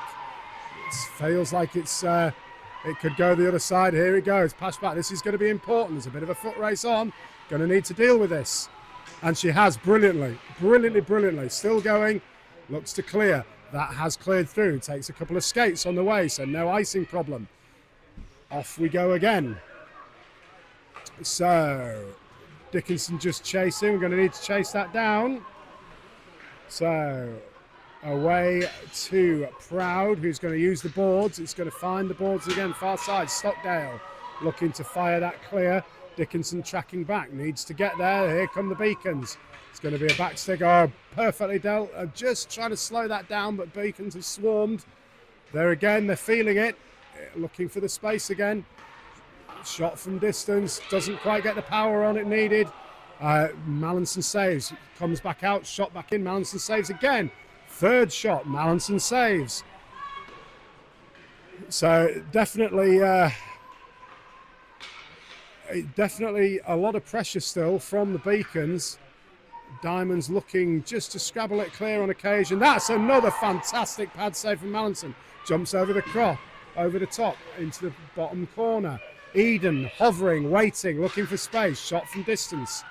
S1: It feels like it could go the other side. Here it goes, pass back. This is going to be important. There's a bit of a foot race on. Going to need to deal with this. And she has brilliantly. Still going. Looks to clear. That has cleared through. Takes a couple of skates on the way, so no icing problem. Off we go again. So, Dickinson just chasing. We're going to need to chase that down. So, away to Proud, who's going to use the boards. It's going to find the boards again, far side. Stockdale looking to fire that clear. Dickinson tracking back, needs to get there. Here come the Beacons. It's going to be a back stick. Oh, perfectly dealt. Just trying to slow that down, but Beacons have swarmed. There again, they're feeling it. Looking for the space again. Shot from distance, doesn't quite get the power on it needed. Mallinson saves, comes back out, shot back in. Mallinson saves again. Third shot, Mallinson saves. So definitely a lot of pressure still from the Beacons. Diamonds looking just to scrabble it clear on occasion. That's another fantastic pad save from Mallinson. Jumps over the crop, over the top, into the bottom corner. Eden hovering, waiting, looking for space. Shot from distance.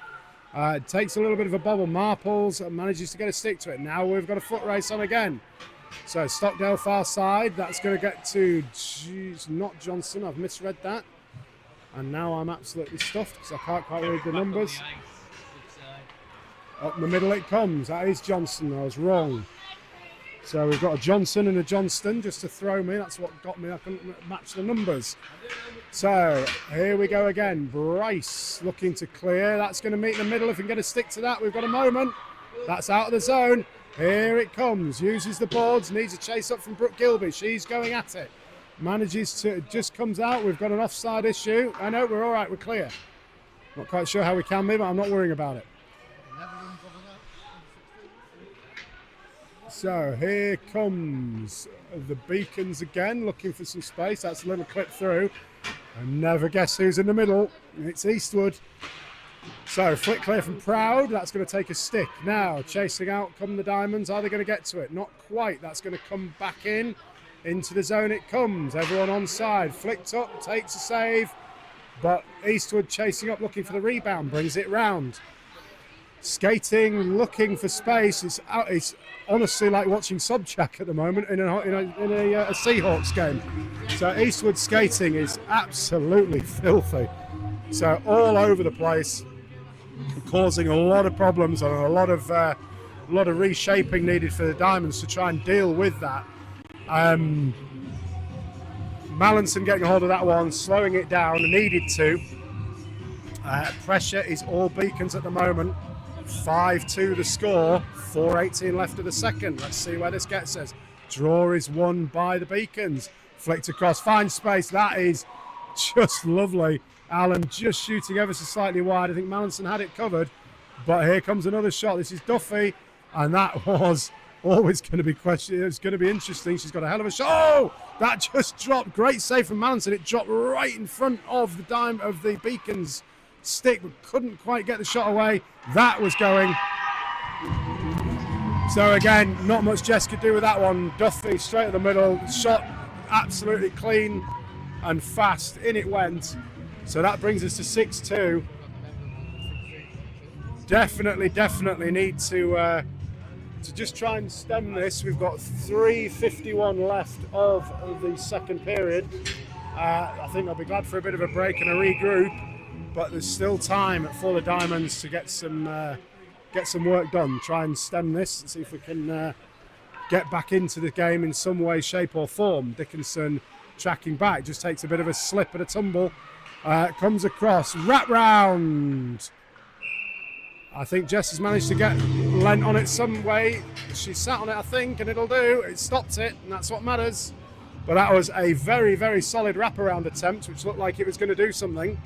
S1: Takes a little bit of a bobble. Marples manages to get a stick to it. Now we've got a foot race on again. So Stockdale far side. That's going to get to, not Johnson. I've misread that. And now I'm absolutely stuffed because I can't quite read the numbers. Up the middle it comes. That is Johnson. I was wrong. So we've got a Johnson and a Johnston just to throw me. That's what got me. I couldn't match the numbers. So here we go again. Bryce looking to clear. That's going to meet in the middle. If we can get a stick to that, we've got a moment. That's out of the zone. Here it comes. Uses the boards. Needs a chase up from Brooke Gilby. She's going at it. Manages to, just comes out. We've got an offside issue. I know, we're all right. We're clear. Not quite sure how we can be, but I'm not worrying about it. So here comes the Beacons again, looking for some space. That's a little clip through. And never guess who's in the middle. It's Eastwood. So flick clear from Proud. That's going to take a stick. Now chasing out come the Diamonds. Are they going to get to it? Not quite. That's going to come back in. Into the zone it comes. Everyone on side. Flicked up. Takes a save. But Eastwood chasing up looking for the rebound. Brings it round. Skating, looking for space. It's honestly like watching Sobchak at the moment in a Seahawks game. So Eastwood skating is absolutely filthy. So all over the place, causing a lot of problems and a lot of reshaping needed for the Diamonds to try and deal with that. Mallinson getting a hold of that one, slowing it down, needed to. Pressure is all Beacons at the moment. 5-2 the score, 4:18 left of the second. Let's see where this gets us. Draw is won by the Beacons. Flicked across, finds space. That is just lovely. Allen just shooting ever so slightly wide. I think Mallinson had it covered. But here comes another shot. This is Duffy. And that was always going to be questioned. It's going to be interesting. She's got a hell of a shot. Oh, that just dropped. Great save from Mallinson. It dropped right in front of the Beacons stick, but couldn't quite get the shot away. That was going. So again, not much Jess could do with that one. Duffy straight in the middle, shot absolutely clean and fast. In it went. So that brings us to 6-2. Definitely need to just try and stem this. We've got 3:51 left of the second period. I think I'll be glad for a bit of a break and a regroup. But there's still time for the Diamonds to get some work done. Try and stem this and see if we can get back into the game in some way, shape or form. Dickinson tracking back, just takes a bit of a slip and a tumble. Comes across, wrap round. I think Jess has managed to get lent on it some way. She sat on it, I think, and it'll do. It stopped it, and that's what matters. But that was a very, very solid wraparound attempt, which looked like it was going to do something.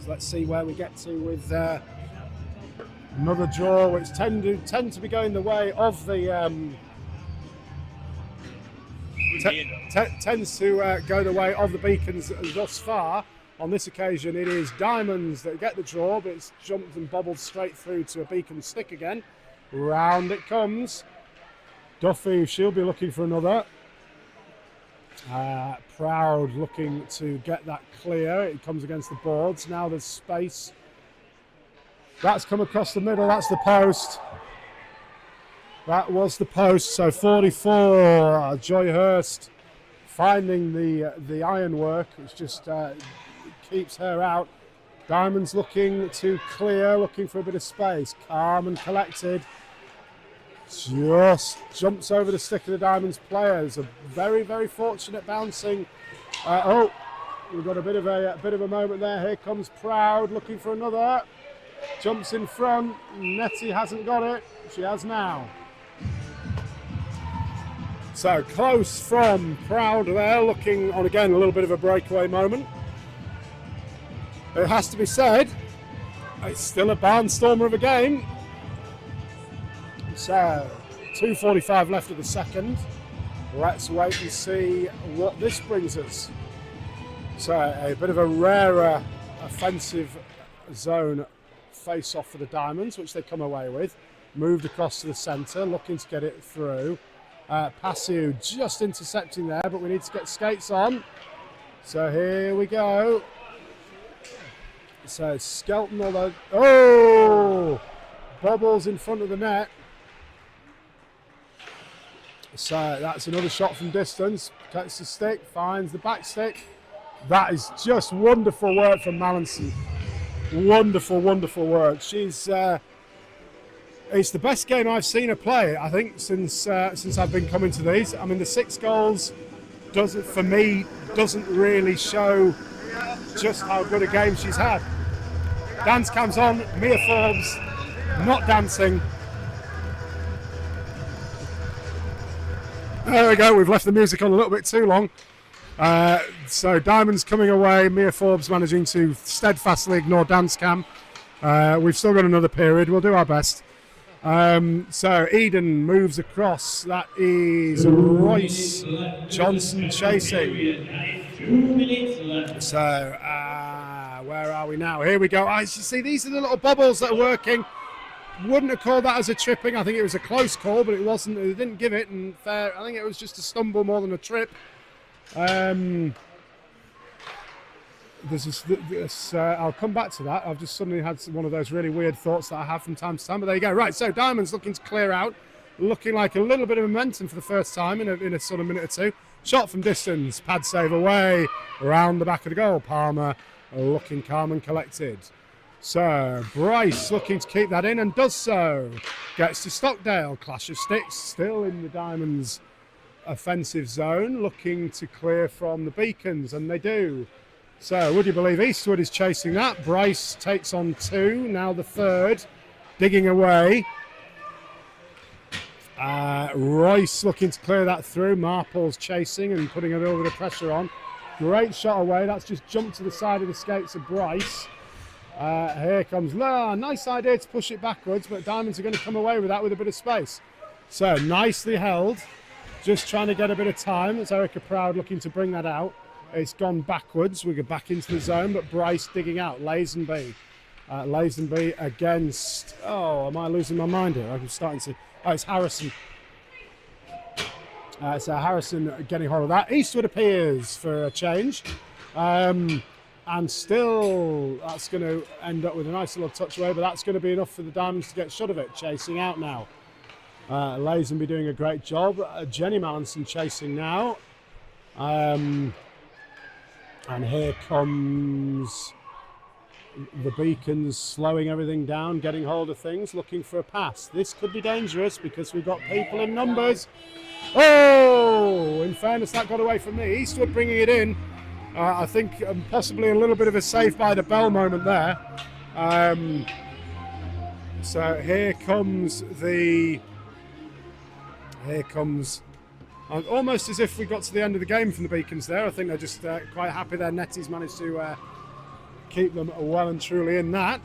S1: Let's see where we get to with another draw, which tend to be going the way of the tends to go the way of the Beacons thus far. On this occasion, it is Diamonds that get the draw, but it's jumped and bobbled straight through to a Beacon stick again. Round it comes. Duffy, she'll be looking for another. Proud looking to get that clear. It comes against the boards. Now there's space. That's come across the middle. That's the post. That was the post. So 44. Joy Hurst finding the ironwork, which just keeps her out. Diamonds looking to clear, looking for a bit of space. Calm and collected. Just jumps over the stick of the Diamonds players. A very, very fortunate bouncing. We've got a bit of a moment there. Here comes Proud looking for another. Jumps in front. Nettie hasn't got it. She has now. So close from Proud there, looking on again a little bit of a breakaway moment. It has to be said, it's still a barnstormer of a game. So 2:45 left of the second. Let's wait and see what this brings us. So a bit of a rarer offensive zone face-off for the Diamonds, which they come away with. Moved across to the centre, looking to get it through. Passu just intercepting there, but we need to get skates on. So here we go. So Skelton, although, bobbles in front of the net. So that's another shot from distance. Gets the stick, finds the back stick. That is just wonderful work from Mallinson. Wonderful work. She's it's the best game I've seen her play, I think, since I've been coming to these. I mean, the 6 goals doesn't really show just how good a game she's had. Dance cams on, Mia Forbes not dancing. There we go, we've left the music on a little bit too long. So Diamonds coming away, Mia Forbes managing to steadfastly ignore dance cam. We've still got another period, we'll do our best. So Eden moves across. That is Royce Johnson chasing.
S3: 2 minutes left.
S1: So where are we now? Here we go. You see, these are the little bubbles that are working. Wouldn't have called that as a tripping. I think it was a close call, but it wasn't. They didn't give it, and fair. I think it was just a stumble more than a trip. I'll come back to that. I've just suddenly had one of those really weird thoughts that I have from time to time. But there you go. Right, so Diamond's looking to clear out, looking like a little bit of momentum for the first time in a sort of minute or two. Shot from distance, pad save away, around the back of the goal. Palmer looking calm and collected. So Bryce looking to keep that in and does so. Gets to Stockdale. Clash of sticks still in the Diamonds' offensive zone, looking to clear from the Beacons, and they do. So would you believe Eastwood is chasing that? Bryce takes on 2, now the 3rd, digging away. Royce looking to clear that through. Marple's chasing and putting a little bit of pressure on. Great shot away. That's just jumped to the side of the skates of Bryce. Here comes nice idea to push it backwards, but Diamonds are going to come away with that with a bit of space. So nicely held. Just trying to get a bit of time. It's Erica Proud looking to bring that out. It's gone backwards. We go back into the zone, but Bryce digging out. Lazenby. Lazenby against... Oh, am I losing my mind here? I'm starting to... Oh, it's Harrison. So Harrison getting hold of that. Eastwood appears for a change. And still, that's going to end up with a nice little touch away, but that's going to be enough for the Diamonds to get shut of it. Chasing out now. Lazenby doing a great job. Jenny Mallinson chasing now. And here comes the Beacons slowing everything down, getting hold of things, looking for a pass. This could be dangerous because we've got people in numbers. Oh, in fairness, that got away from me. Eastwood bringing it in. I think possibly a little bit of a save by the bell moment there. So here comes almost as if we got to the end of the game from the Beacons there. I think they're just quite happy their netties managed to keep them well and truly in that.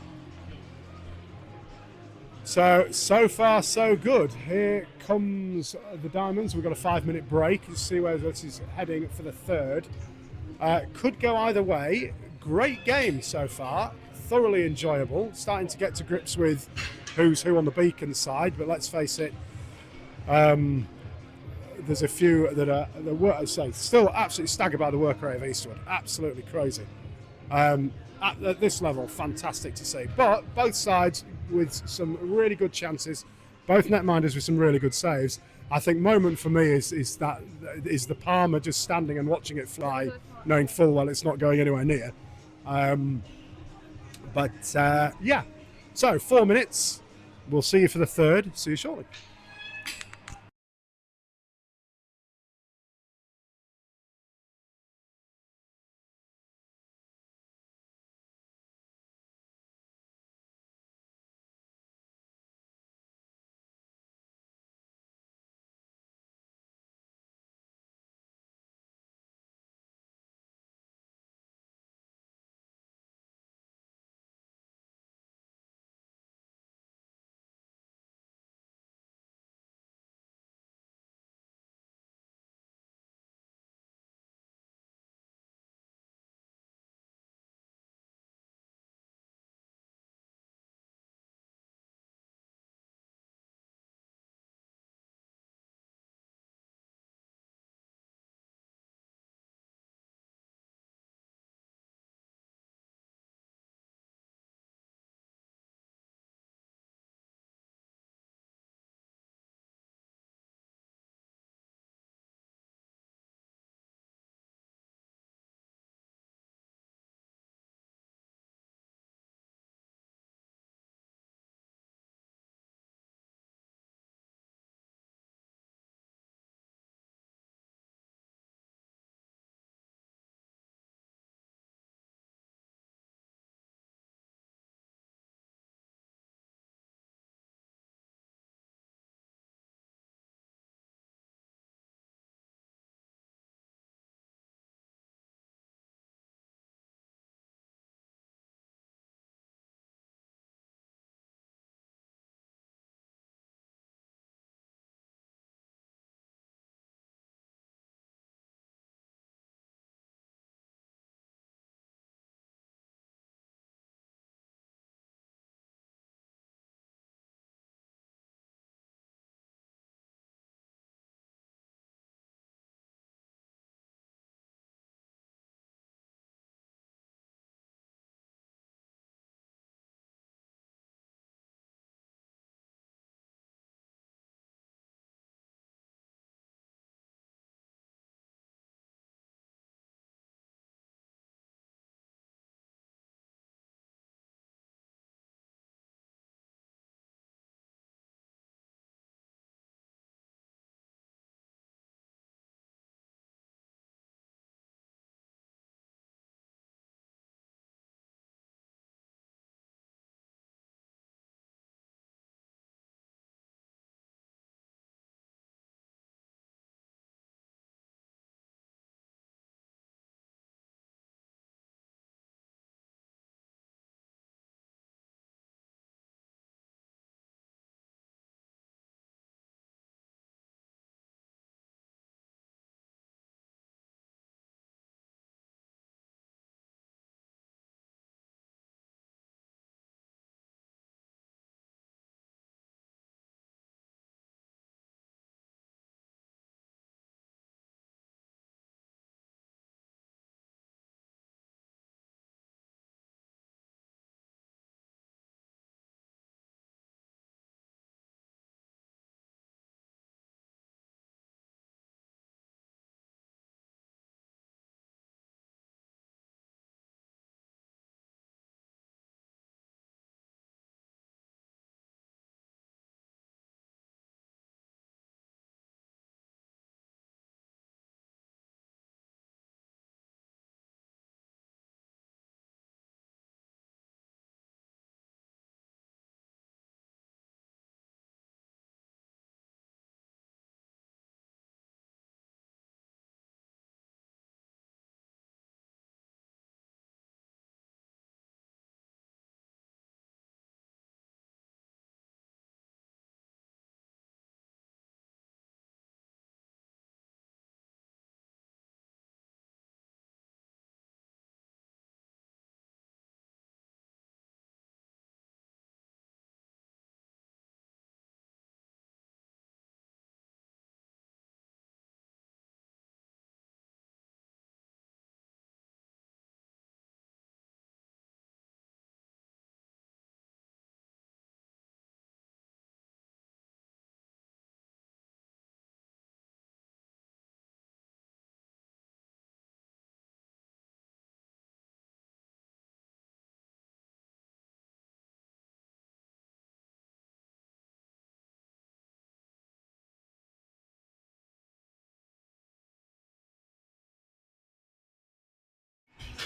S1: So far so good. Here comes the Diamonds. We've got a 5-minute break. You see where this is heading for the 3rd. Could go either way. Great game so far. Thoroughly enjoyable. Starting to get to grips with who's who on the Beacon side, but let's face it, there's a few that still absolutely staggered by the work rate of Eastwood. Absolutely crazy. At this level, fantastic to see. But both sides with some really good chances, both netminders with some really good saves. I think moment for me is the Palmer just standing and watching it fly, knowing full well it's not going anywhere near. Yeah. So 4 minutes. We'll see you for the 3rd. See you shortly.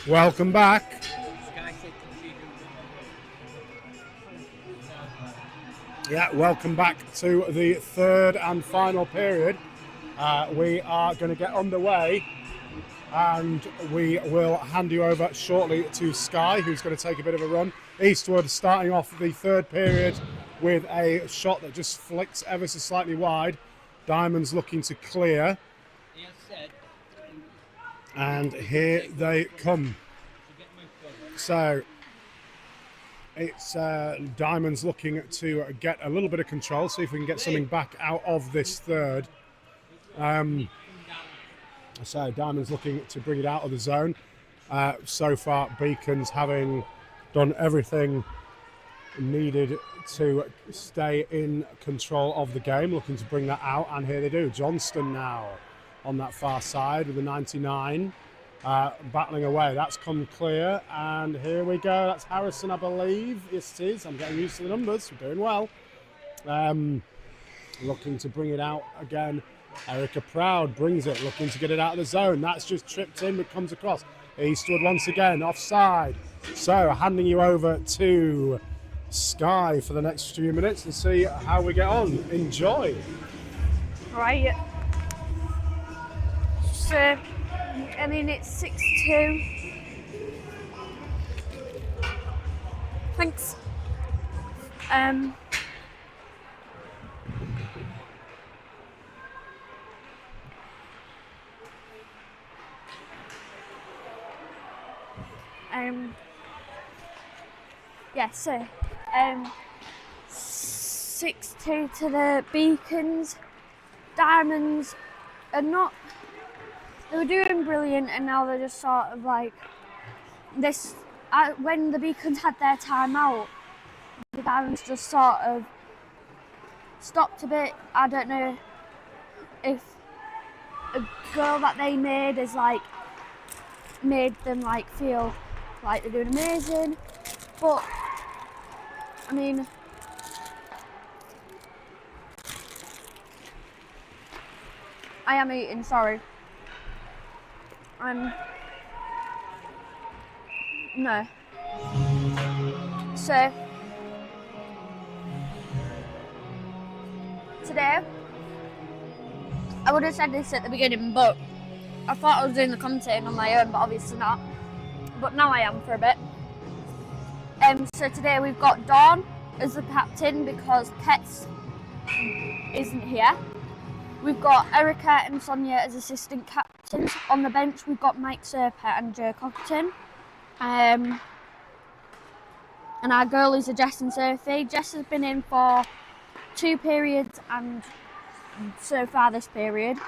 S1: Welcome back. Yeah, welcome back to the third and final period. We are going to get underway, and we will hand you over shortly to Sky, who's going to take a bit of a run. Eastwood starting off the third period with a shot that just flicks ever so slightly wide. Diamonds looking to clear. And here they come. So it's Diamonds looking to get a little bit of control, see if we can get something back out of this third. So Diamonds looking to bring it out of the zone. So far, Beacons having done everything needed to stay in control of the game, looking to bring that out, and here they do. Johnston now on that far side with the 99, battling away. That's come clear, and here we go. That's Harrison, I believe. Yes, it is. I'm getting used to the numbers. We're doing well. Looking to bring it out again. Erica Proud brings it, looking to get it out of the zone. That's just tripped in, but comes across. Eastwood once again, offside. So, handing you over to Sky for the next few minutes and see how we get on. Enjoy.
S2: Right. So, I mean, it's 6-2. Thanks. Yeah, so 6-2 to the Beacons. Diamonds are not, they were doing brilliant, and now they're just sort of like this. When the Beacons had their time out, the Diamonds just sort of stopped a bit. I don't know if a goal that they made is like made them like feel like they're doing amazing, but I mean, I am eating, sorry. No. So today I would have said this at the beginning, but I thought I was doing the commentating on my own, but obviously not. But now I am for a bit. So today we've got Dawn as the captain because Pets isn't here. We've got Erica and Sonia as assistant captains. On the bench we've got Mike Serpent and Joe Cockerton. And our goalies are Jess and Sophie. Jess has been in for 2 periods and so far this period.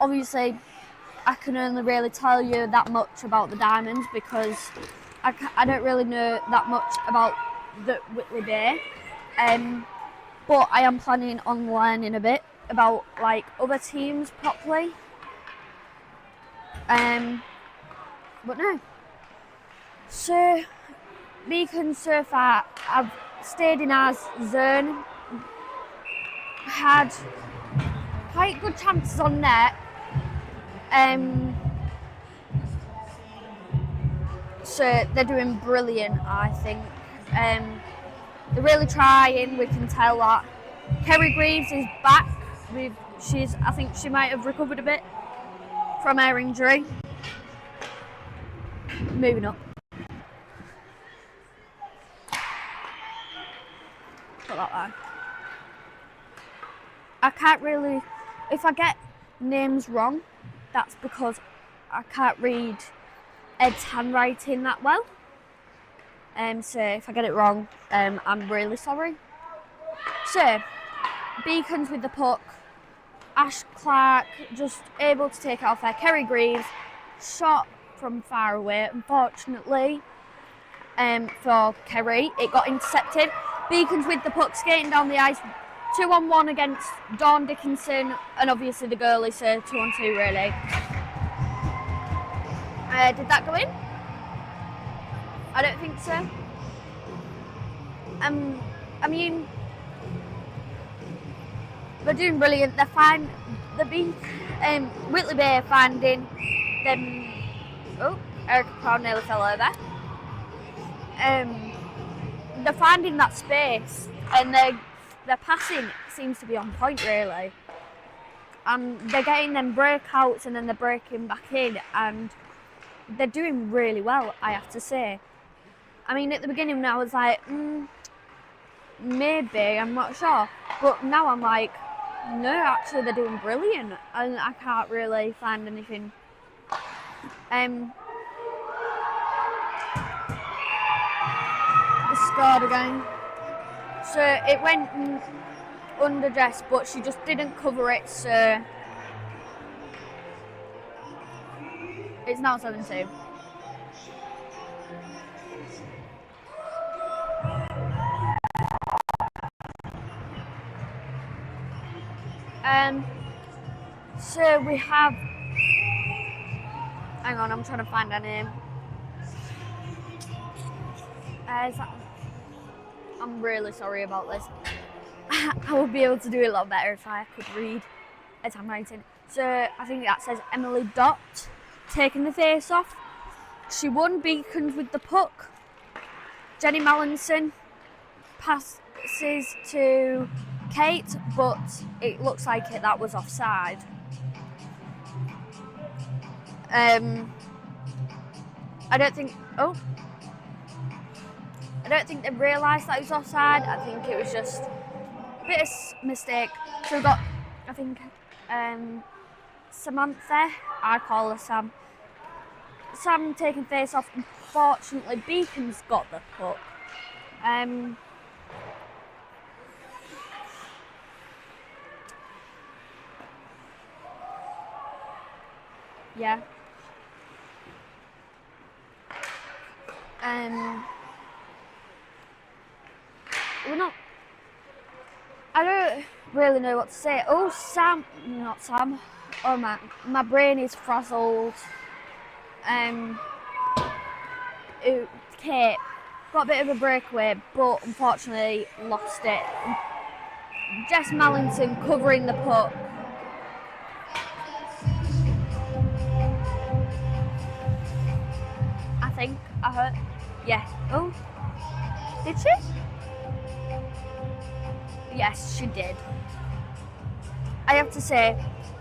S2: Obviously, I can only really tell you that much about the Diamonds because I don't really know that much about the Whitley Bay. But I am planning on learning a bit about like other teams properly. But no. So, Beacon so far, I've stayed in our zone, had quite good chances on net. So they're doing brilliant, I think. They're really trying, we can tell that. Kerry Greaves is back. I think she might have recovered a bit from her injury. Moving up. Put that there. I can't really, if I get names wrong, that's because I can't read Ed's handwriting that well. So if I get it wrong, I'm really sorry. So, Beacons with the puck. Ash Clark just able to take it off there. Kerry Greaves shot from far away, unfortunately. For Kerry, it got intercepted. Beacons with the puck skating down the ice. 2-on-1 against Dawn Dickinson and obviously the goalie, so 2-on-2 really. Did that go in? I don't think so. I mean, They're doing brilliant. They've been Whitley Bay finding them. Oh, Erica Crown nearly fell over. They're finding that space, and their passing seems to be on point really. And they're getting them breakouts, and then they're breaking back in, and they're doing really well, I have to say. I mean, at the beginning I was like, maybe, I'm not sure. But now I'm like, no, actually they're doing brilliant, and I can't really find anything. They scored again. So it went underdressed, but she just didn't cover it, so it's now 7-2. So we have, hang on, I'm trying to find her name. I'm really sorry about this. I would be able to do it a lot better if I could read as I'm writing. So I think that says Emily Dot taking the face off. She won Beacons with the puck. Jenny Mallinson passes to Kate, but it looks like that was offside. I don't think they realised that it was offside. I think it was just a bit of mistake. So we've got, I think, Samantha, I call her Sam. Sam taking face off. Unfortunately, Beacon's got the puck. Yeah. We're not. I don't really know what to say. Oh, Sam, not Sam. Oh my brain is frazzled. Kate got a bit of a breakaway, but unfortunately lost it. Jess Mallington covering the puck. I think I heard. Yeah. Oh, did she? Yes, she did. I have to say,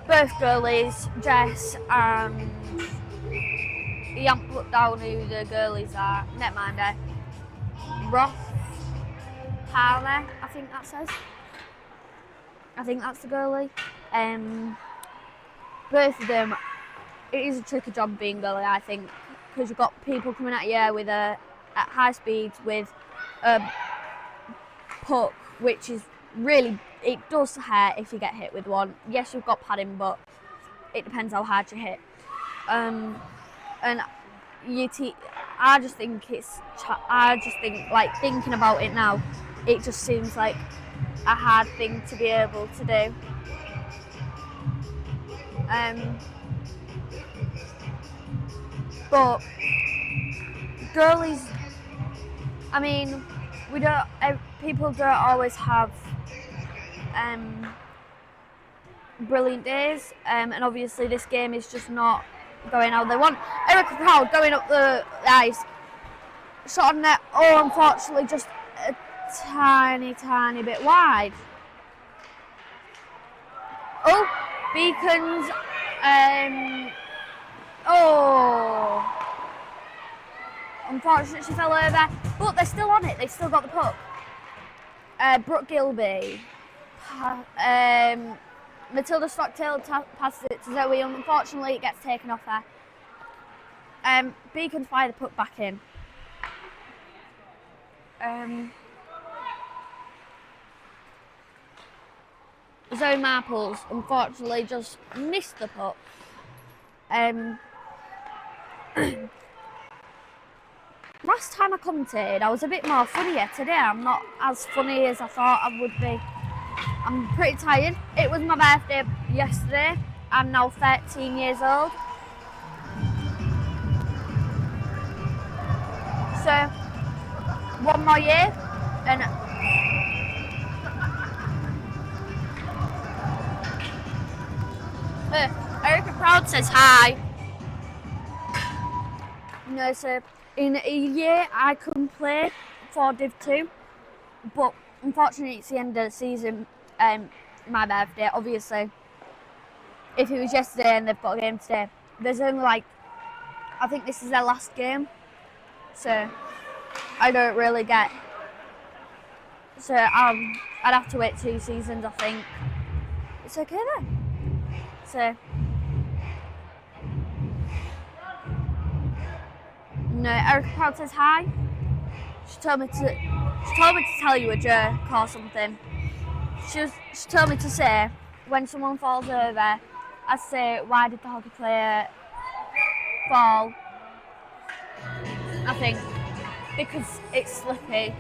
S2: both girlies, Jess and you haven't put down who the girlies are. Netminder, Roth, Harley, I think that says. I think that's the girlie. Both of them. It is a tricky job being girlie, I think, because you've got people coming at you with at high speeds with a puck, which is really, it does hurt if you get hit with one. Yes, you've got padding, but it depends how hard you hit. And I just think like thinking about it now, it just seems like a hard thing to be able to do. But girlies, I mean, people don't always have brilliant days, and obviously this game is just not going how they want. Erica Proud going up the ice, shot on net. Oh, unfortunately, just a tiny bit wide. Oh, Beacons. Oh, unfortunately, she fell over, but they're still on it. They still got the puck. Brooke Gilby. Matilda Stocktail passes it to Zoe. Unfortunately, it gets taken off there. Beacons fire the puck back in. Zoe Marples, unfortunately, just missed the puck. Last time I commented, I was a bit more funnier. Today, I'm not as funny as I thought I would be. I'm pretty tired. It was my birthday yesterday. I'm now 13 years old. So, one more year, and crowd says hi. No, so in a year I can play for Div 2, but unfortunately it's the end of the season, my birthday, obviously. If it was yesterday and they've got a game today, there's only like, I think this is their last game, so I don't really get, so I'd have to wait 2 seasons, I think. It's okay then. So, no, Erica Proud says hi. She told me to tell you a joke or something. She told me to say, when someone falls over, I say, why did the hockey player fall? I think, because it's slippy.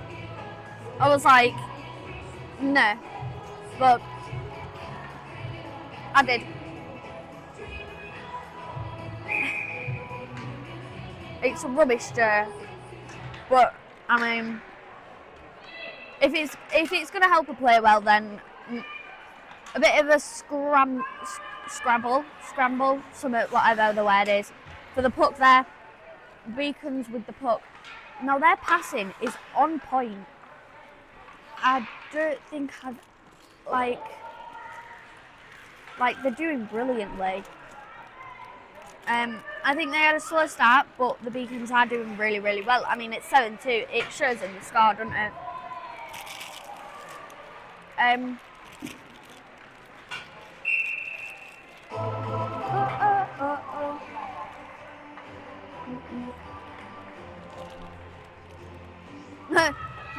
S2: I was like, no, but I did. It's a rubbish joke, but I mean, if it's going to help a player well, then a bit of a scramble, something, whatever the word is, for the puck there. Beacons with the puck. Now their passing is on point. I don't think like they're doing brilliantly. I think they had a slow start, but the Beacons are doing really, really well. I mean, it's 7-2. It shows in the score, doesn't it?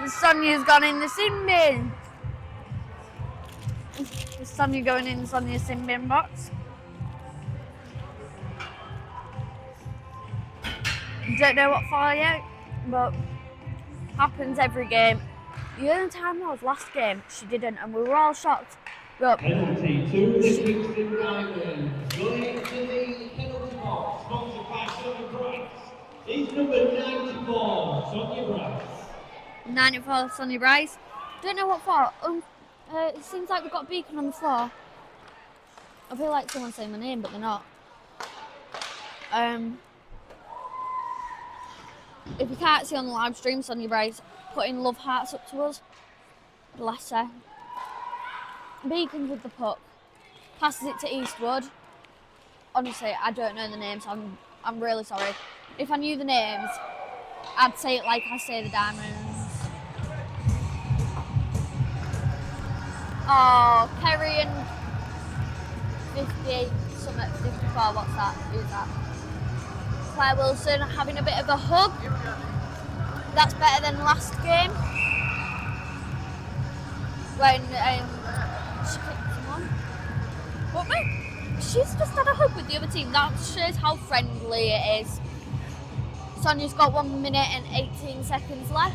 S2: Sonia's gone in the sin bin. Is Sonia going in Sonia's sin bin box? Don't know what for yet, but happens every game. The only time was last game she didn't, and we were all shocked. But
S3: Penalty to the Kingston Diamonds. Going into the penalty box, sponsored by Sonia Bryce, is number 94, Sonia Bryce.
S2: 94, Sonia Bryce. Don't know what for. It seems like we've got a beacon on the floor. I feel like someone's saying my name, but they're not. If you can't see on the live stream, Sonia Bryce putting love hearts up to us. Bless her. Beacons with the puck. Passes it to Eastwood. Honestly, I don't know the names. I'm really sorry. If I knew the names, I'd say it like I say the Diamonds. Oh, Kerry and 58, something 54, what's that? Who's that? Claire Wilson having a bit of a hug. That's better than last game. When she kicked someone. But she's just had a hug with the other team. That shows how friendly it is. Sonia's got 1 minute and 18 seconds left.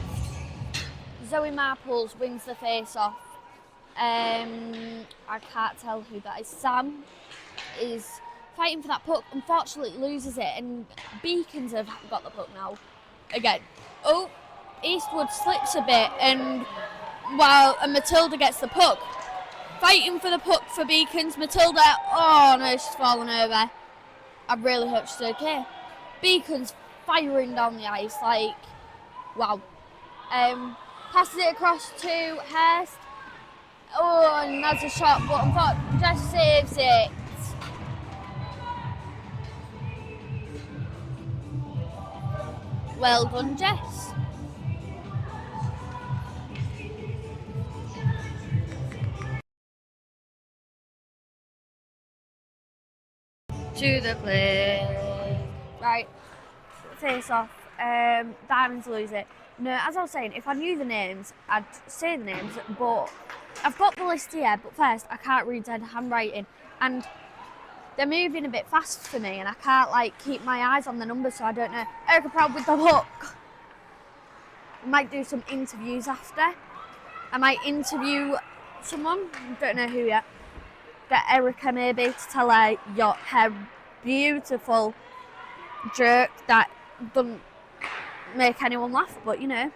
S2: Zoe Marples wins the face-off. I can't tell who that is. Sam is fighting for that puck. Unfortunately, loses it, and Beacons have got the puck now. Again. Oh, Eastwood slips a bit, and Matilda gets the puck. Fighting for the puck for Beacons. Matilda, oh no, she's fallen over. I really hope she's okay. Beacons firing down the ice, like, wow. Passes it across to Hurst. Oh, and that's a shot, but unfortunately, just saves it. Well done, Jess. To the play. Right, face off. Diamonds lose it. No, as I was saying, if I knew the names, I'd say the names, but I've got the list here, but first, I can't read their handwriting, and they're moving a bit fast for me, and I can't, like, keep my eyes on the numbers, so I don't know. Erica Proud with the hook. I might do some interviews after. I might interview someone, don't know who yet. Get Erica maybe to tell her her beautiful joke that doesn't make anyone laugh, but you know.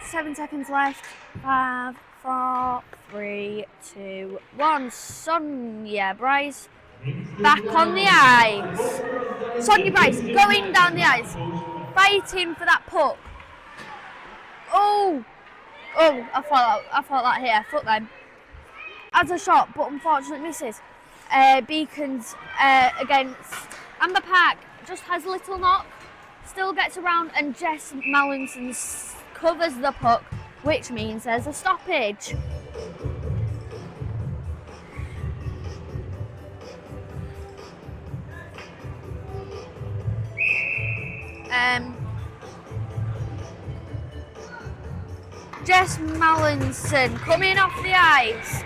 S2: 7 seconds left. 5, 4, 3, 2, 1. Sonia Bryce back on the ice. Sonia Bryce going down the ice, fighting for that puck. Oh, I thought that hit her foot then. As a shot, but unfortunately misses. Beacons against Amber Park just has a little knock, still gets around, and Jess Mallinson covers the puck, which means there's a stoppage. Jess Mallinson coming off the ice,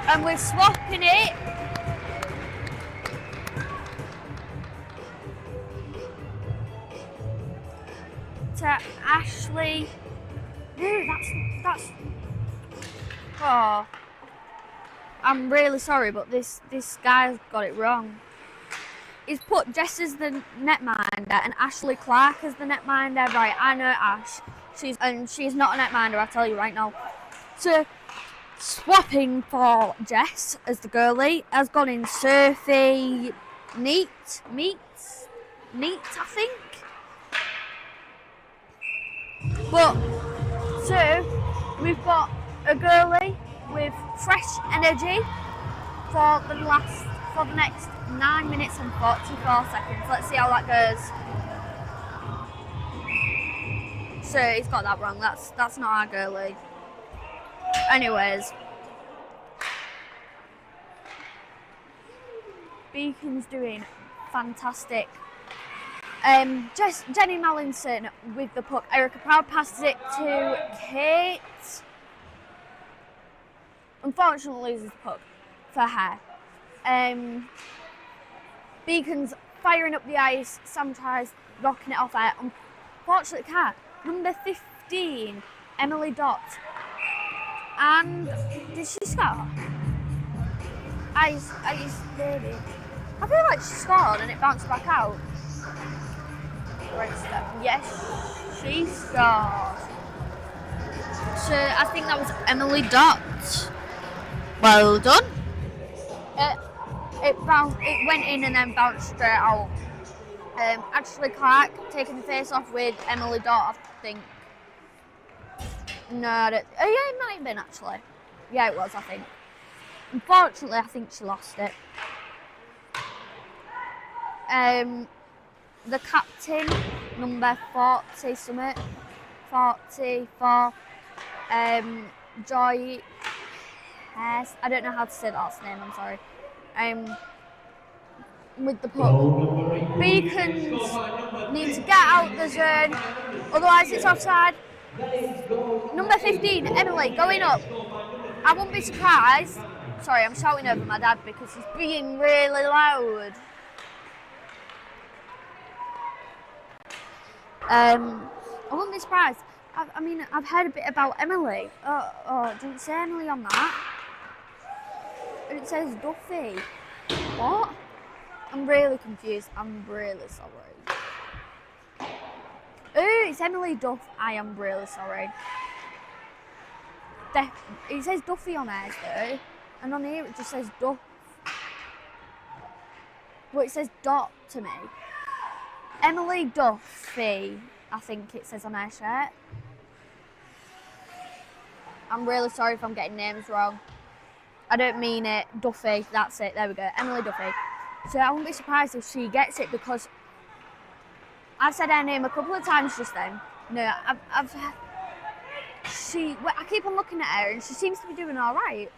S2: and we're swapping it. To Ashley. No, that's. Oh, I'm really sorry, but this guy's got it wrong. He's put Jess as the netminder and Ashley Clark as the netminder. Right, I know Ash. She's not a netminder, I tell you right now. So swapping for Jess as the goalie has gone in Surfy Neat, I think. But so we've got a goalie with fresh energy for the next 9 minutes and 44 seconds. Let's see how that goes. So he's got that wrong. That's not our goalie. Anyways, Beacon's doing fantastic. Jenny Mallinson with the puck. Erica Proud passes it to Kate. Unfortunately loses the puck for her. Beacon's firing up the ice. Sam tries knocking it off her. Unfortunately can't. Number 15, Emily Dott. And did she score? Ice baby. I feel like she scored and it bounced back out. Yes, she scored. So I think that was Emily Dott. Well done. It went in and then bounced straight out. Ashley Clark taking the face off with Emily Dott, I think. No, yeah, it might have been actually. Yeah, it was, I think. Unfortunately, I think she lost it. The captain, number 40 summit, 44, Joy Hess. I don't know how to say that last name, I'm sorry. With the puck. Beacons need to get out the zone, otherwise it's offside. Number 15, Emily, going up. I wouldn't be surprised. Sorry, I'm shouting over my dad because he's being really loud. I wouldn't be surprised. I mean, I've heard a bit about Emily. Oh, it didn't say Emily on that. It says Duffy. What? I'm really confused. I'm really sorry. Oh, it's Emily Duff. I am really sorry. It says Duffy on ours though, and on here it just says Duff. Well, it says Dot to me. Emily Duffy, I think it says on her shirt. I'm really sorry if I'm getting names wrong. I don't mean it. Duffy, that's it. There we go. Emily Duffy. So I wouldn't be surprised if she gets it because I've said her name a couple of times just then. No, I keep on looking at her and she seems to be doing all right.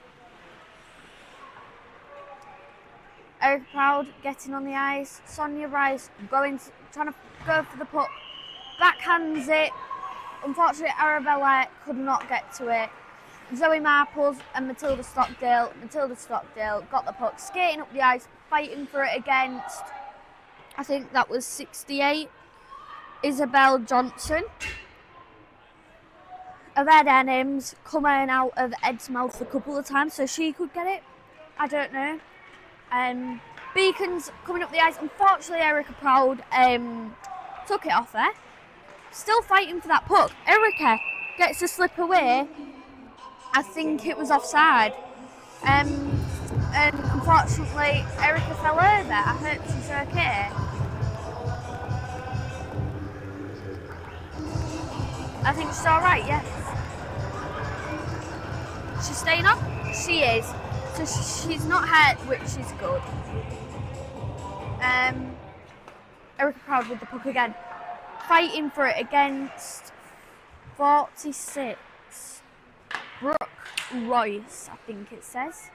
S2: Erica Proud getting on the ice. Sonia Rice trying to go for the puck. Backhands it. Unfortunately, Arabella could not get to it. Zoe Marples and Matilda Stockdale. Matilda Stockdale got the puck, skating up the ice, fighting for it against, I think that was 68, Isabel Johnson. I've heard her names coming out of Ed's mouth a couple of times, so she could get it. I don't know. Beacons coming up the ice. Unfortunately, Erica Proud took it off her. Still fighting for that puck. Erica gets to slip away I think it was offside. And unfortunately, Erica fell over. I hope she's okay. I think she's alright, yes. She's staying on? She is. So she's not hurt, which is good. Erica Proud with the puck again. Fighting for it against 46. Brooke Royce, I think it says.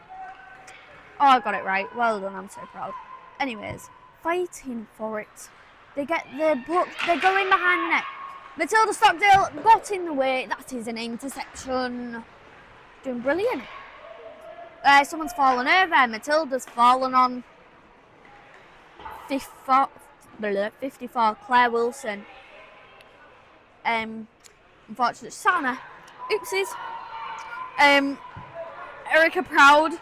S2: Oh, I got it right. Well done, I'm so proud. Anyways, fighting for it. They get the puck, they go in behind the net. Matilda Stockdale got in the way. That is an interception. Doing brilliant. Someone's fallen over. Matilda's fallen on 54, Claire Wilson. Unfortunately, sat on her. Oopsies. Erica Proud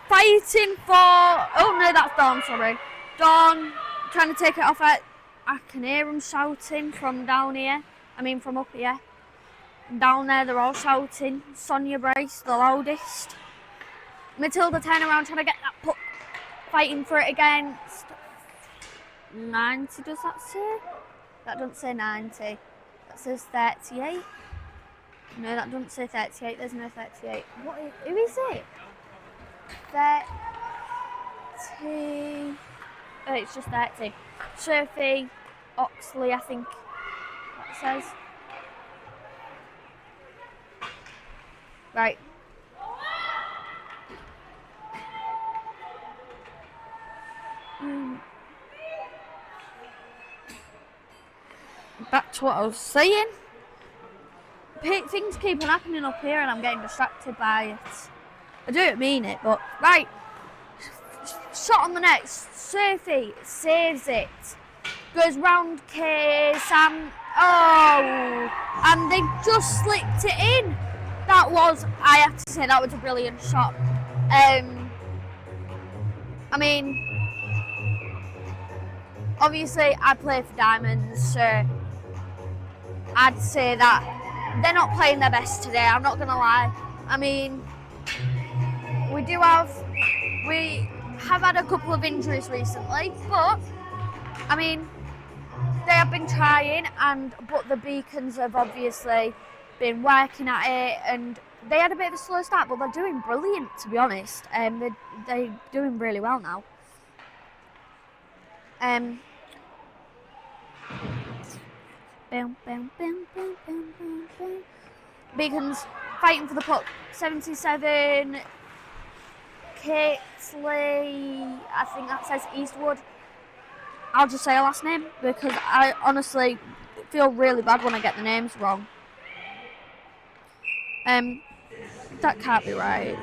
S2: fighting for. Oh no, that's Dawn. Sorry, Dawn trying to take it off her. I can hear them shouting from down here. I mean, from up here. Down there, they're all shouting. Sonia Brace, the loudest. Matilda turning around trying to get that puck. Fighting for it against 90, does that say? That doesn't say 90. That says 38. No, that doesn't say 38. There's no 38. Who is it? 30. Oh, it's just 30. Sophie Oxley, I think that says. Right. Back to what I was saying. Things keep on happening up here and I'm getting distracted by it. I don't mean it, but right. Shot on the net. Sophie saves it. Goes round Sam. Oh, and they just slipped it in. That was, I have to say, that was a brilliant shot. I mean, obviously I play for Diamonds, so I'd say that they're not playing their best today, I'm not gonna lie. I mean, we have had a couple of injuries recently, but I mean, they have been trying, but the Beacons have obviously been working at it, and they had a bit of a slow start, but they're doing brilliant, to be honest. They're doing really well now. Beacons fighting for the puck. 77. Caitsley, I think that says Eastwood. I'll just say her last name because I honestly feel really bad when I get the names wrong. That can't be right.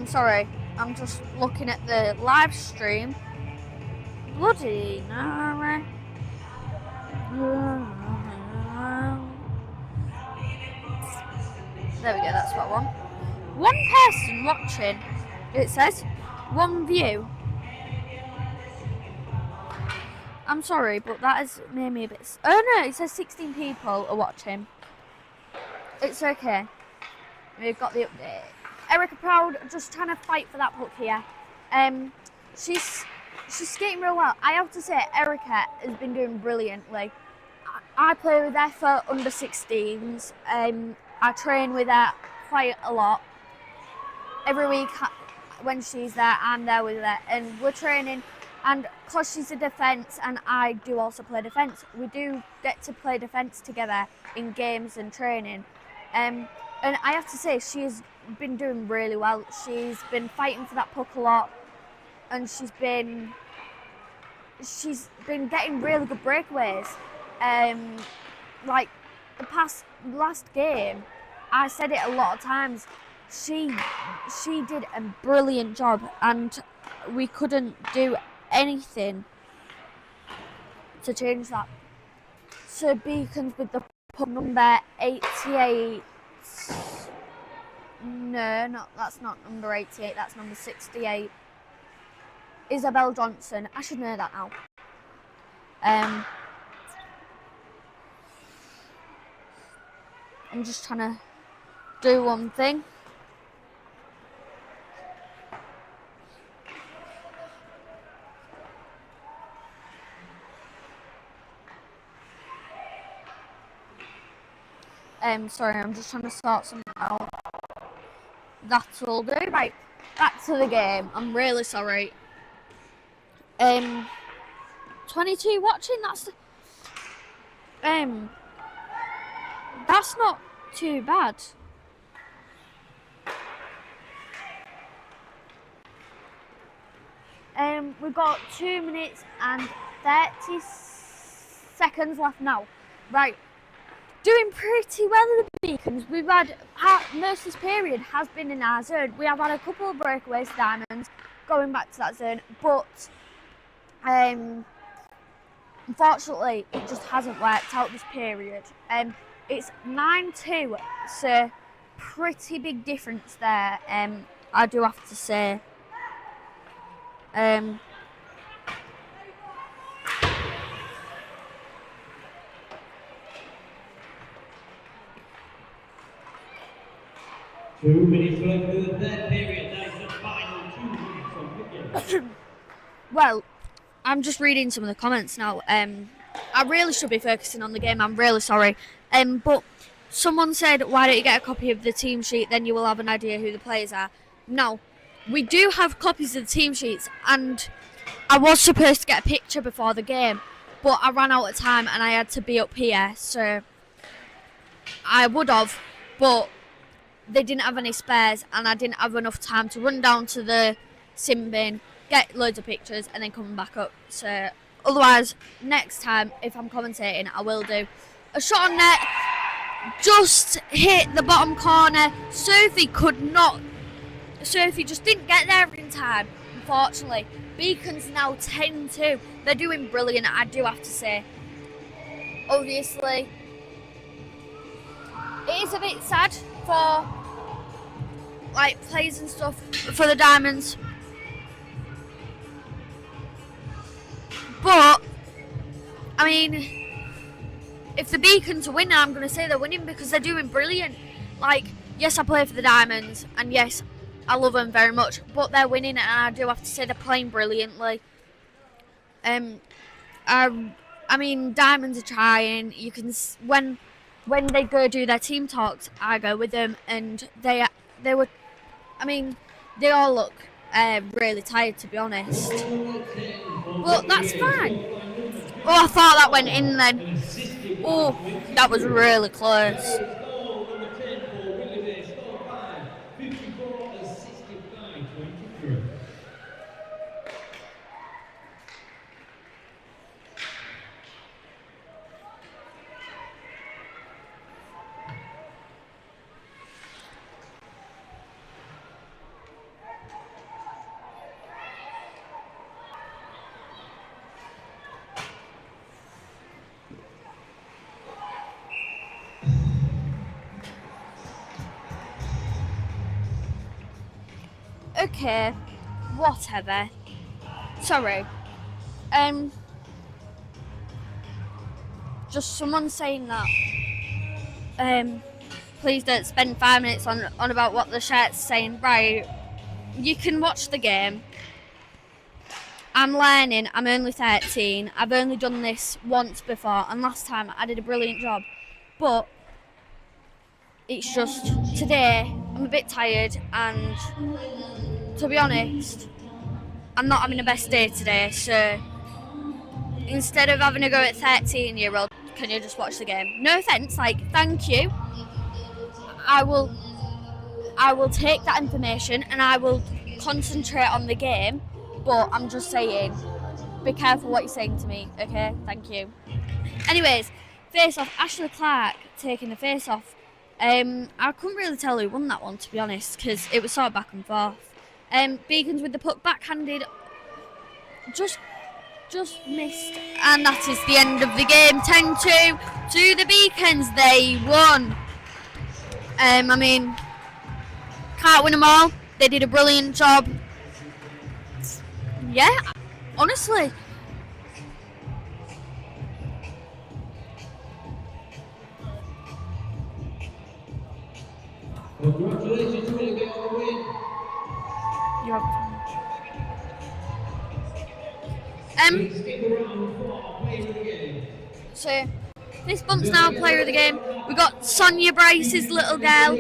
S2: Sorry, I'm just looking at the live stream. Bloody Nara. There we go, that's what I want. One person watching, it says. One view. I'm sorry, but that has made me a bit... Oh no, it says 16 people are watching. It's okay. We've got the update. Erica Proud just trying to fight for that puck here. She's skating real well. I have to say, Erica has been doing brilliantly. I play with her for under 16s. I train with her quite a lot. Every week when she's there, I'm there with her, and we're training. And because she's a defence and I do also play defence, we do get to play defence together in games and training. And I have to say, she's been doing really well. She's been fighting for that puck a lot, and she's been getting really good breakaways. Like the last game, I said it a lot of times. She did a brilliant job, and we couldn't do anything to change that. So Beacons with the puck number 88. No, that's not number 88, that's number 68. Isabel Johnson. I should know that now. I'm just trying to do one thing. Sorry, I'm just trying to sort something out. That'll do. Right, back to the game. I'm really sorry. 22 watching. That's not too bad. We've got 2 minutes and 30 seconds left now. Right. Doing pretty well in the Beacons. We've had most of this period has been in our zone. We have had a couple of breakaways to diamonds going back to that zone, but unfortunately it just hasn't worked out this period. It's 9-2, so pretty big difference there. I do have to say.
S3: 2 minutes left for the third period. That is the final 2 minutes of the game.
S2: Well, I'm just reading some of the comments now. I really should be focusing on the game. I'm really sorry. But someone said, why don't you get a copy of the team sheet? Then you will have an idea who the players are. No, we do have copies of the team sheets, and I was supposed to get a picture before the game, but I ran out of time and I had to be up here, so I would have, but they didn't have any spares and I didn't have enough time to run down to the sim bin, get loads of pictures and then come back up. So otherwise, next time if I'm commentating, I will do. A shot on net, just hit the bottom corner. Sophie just didn't get there in time, unfortunately. Beacon's now 10-2. They're doing brilliant, I do have to say. Obviously, it is a bit sad for like players and stuff for the diamonds, but I mean, if the Beacons are winning, I'm going to say they're winning because they're doing brilliant. Like, yes, I play for the diamonds and yes, I love them very much, but they're winning and I do have to say they're playing brilliantly. I mean, diamonds are trying. You can when they go do their team talks, I go with them, and they were, I mean, they all look really tired, to be honest. But that's fine. Oh, I thought that went in then. Oh, that was really close. Okay, whatever. Sorry. Just someone saying that. Please don't spend 5 minutes on about what the shirt's saying. Right, you can watch the game. I'm learning. I'm only 13. I've only done this once before, and last time I did a brilliant job. But it's just today I'm a bit tired, and to be honest, I'm not having the best day today, so instead of having a go at 13-year-old, can you just watch the game? No offence, like, thank you. I will take that information and I will concentrate on the game, but I'm just saying, be careful what you're saying to me, okay? Thank you. Anyways, face-off, Ashley Clark taking the face-off. I couldn't really tell who won that one, to be honest, because it was sort of back and forth. Beacons with the puck backhanded, just missed, and that is the end of the game. 10-2 to the Beacons. They won. I mean, can't win them all. They did a brilliant job. Yeah, honestly.
S3: Congratulations, Whitley, on the win.
S2: You have
S3: Please stick around for player of the game.
S2: So this bump's now player of the game. We've got Sonia Bryce's little girl,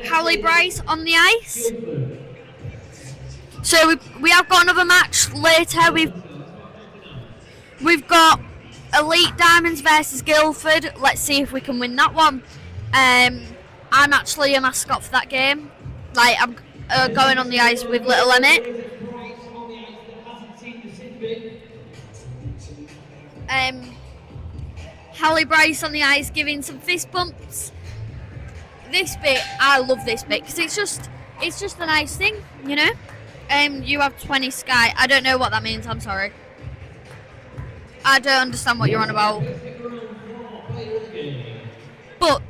S2: Hallie Bryce, on the ice. So we have got another match later. We've got Elite Diamonds versus Guildford. Let's see if we can win that one. I'm actually a mascot for that game. Like, I'm going on the ice with little Emmett. Hallie Bryce on the ice giving some fist bumps. This bit, I love this bit because it's just a nice thing, you know. You have 20 Sky. I don't know what that means. I'm sorry. I don't understand what you're on about. But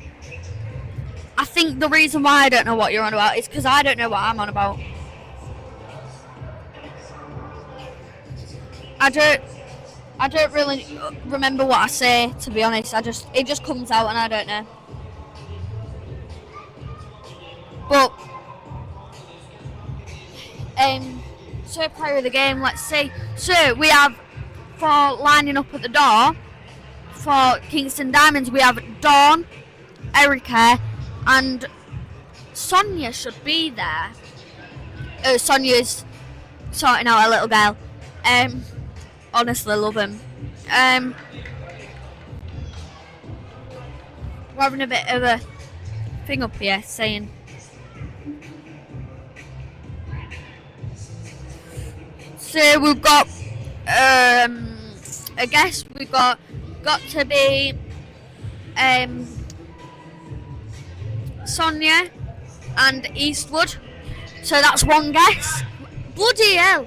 S2: I think the reason why I don't know what you're on about is because I don't know what I'm on about. I don't really remember what I say, to be honest. It just comes out and I don't know. But so player of the game, let's see. So we have, for lining up at the door for Kingston Diamonds, we have Dawn, Erica, and Sonia should be there. Sonia's sorting out a little girl. Honestly, love him. We're having a bit of a thing up here saying. So we've got, I guess we've got to be Sonia and Eastwood. So that's one guess. Bloody hell!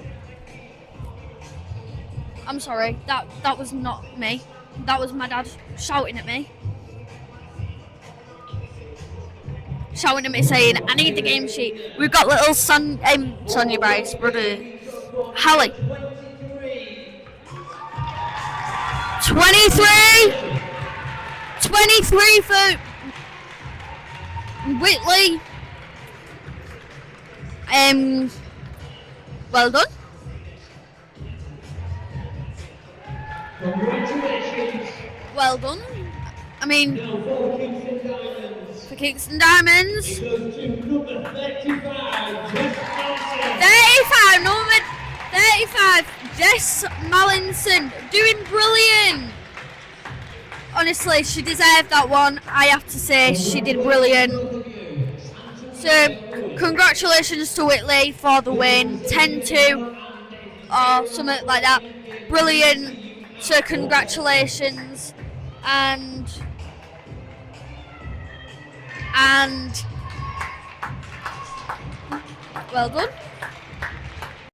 S2: I'm sorry, that was not me. That was my dad shouting at me. Shouting at me saying, I need the game sheet. We've got little Sonia Bryce, brother. Hallie. 23 for Whitley. Well done.
S3: Congratulations.
S2: Well done. I mean,
S3: Now for Kingston Diamonds.
S2: for Kingston Diamonds.
S3: It goes to number 35, Jess Mallinson.
S2: 35, number 35, Jess Mallinson, doing brilliant. Honestly, she deserved that one. I have to say, she did brilliant. So, congratulations to Whitley for the win, 10-2 or something like that. Brilliant. So, congratulations, and well done.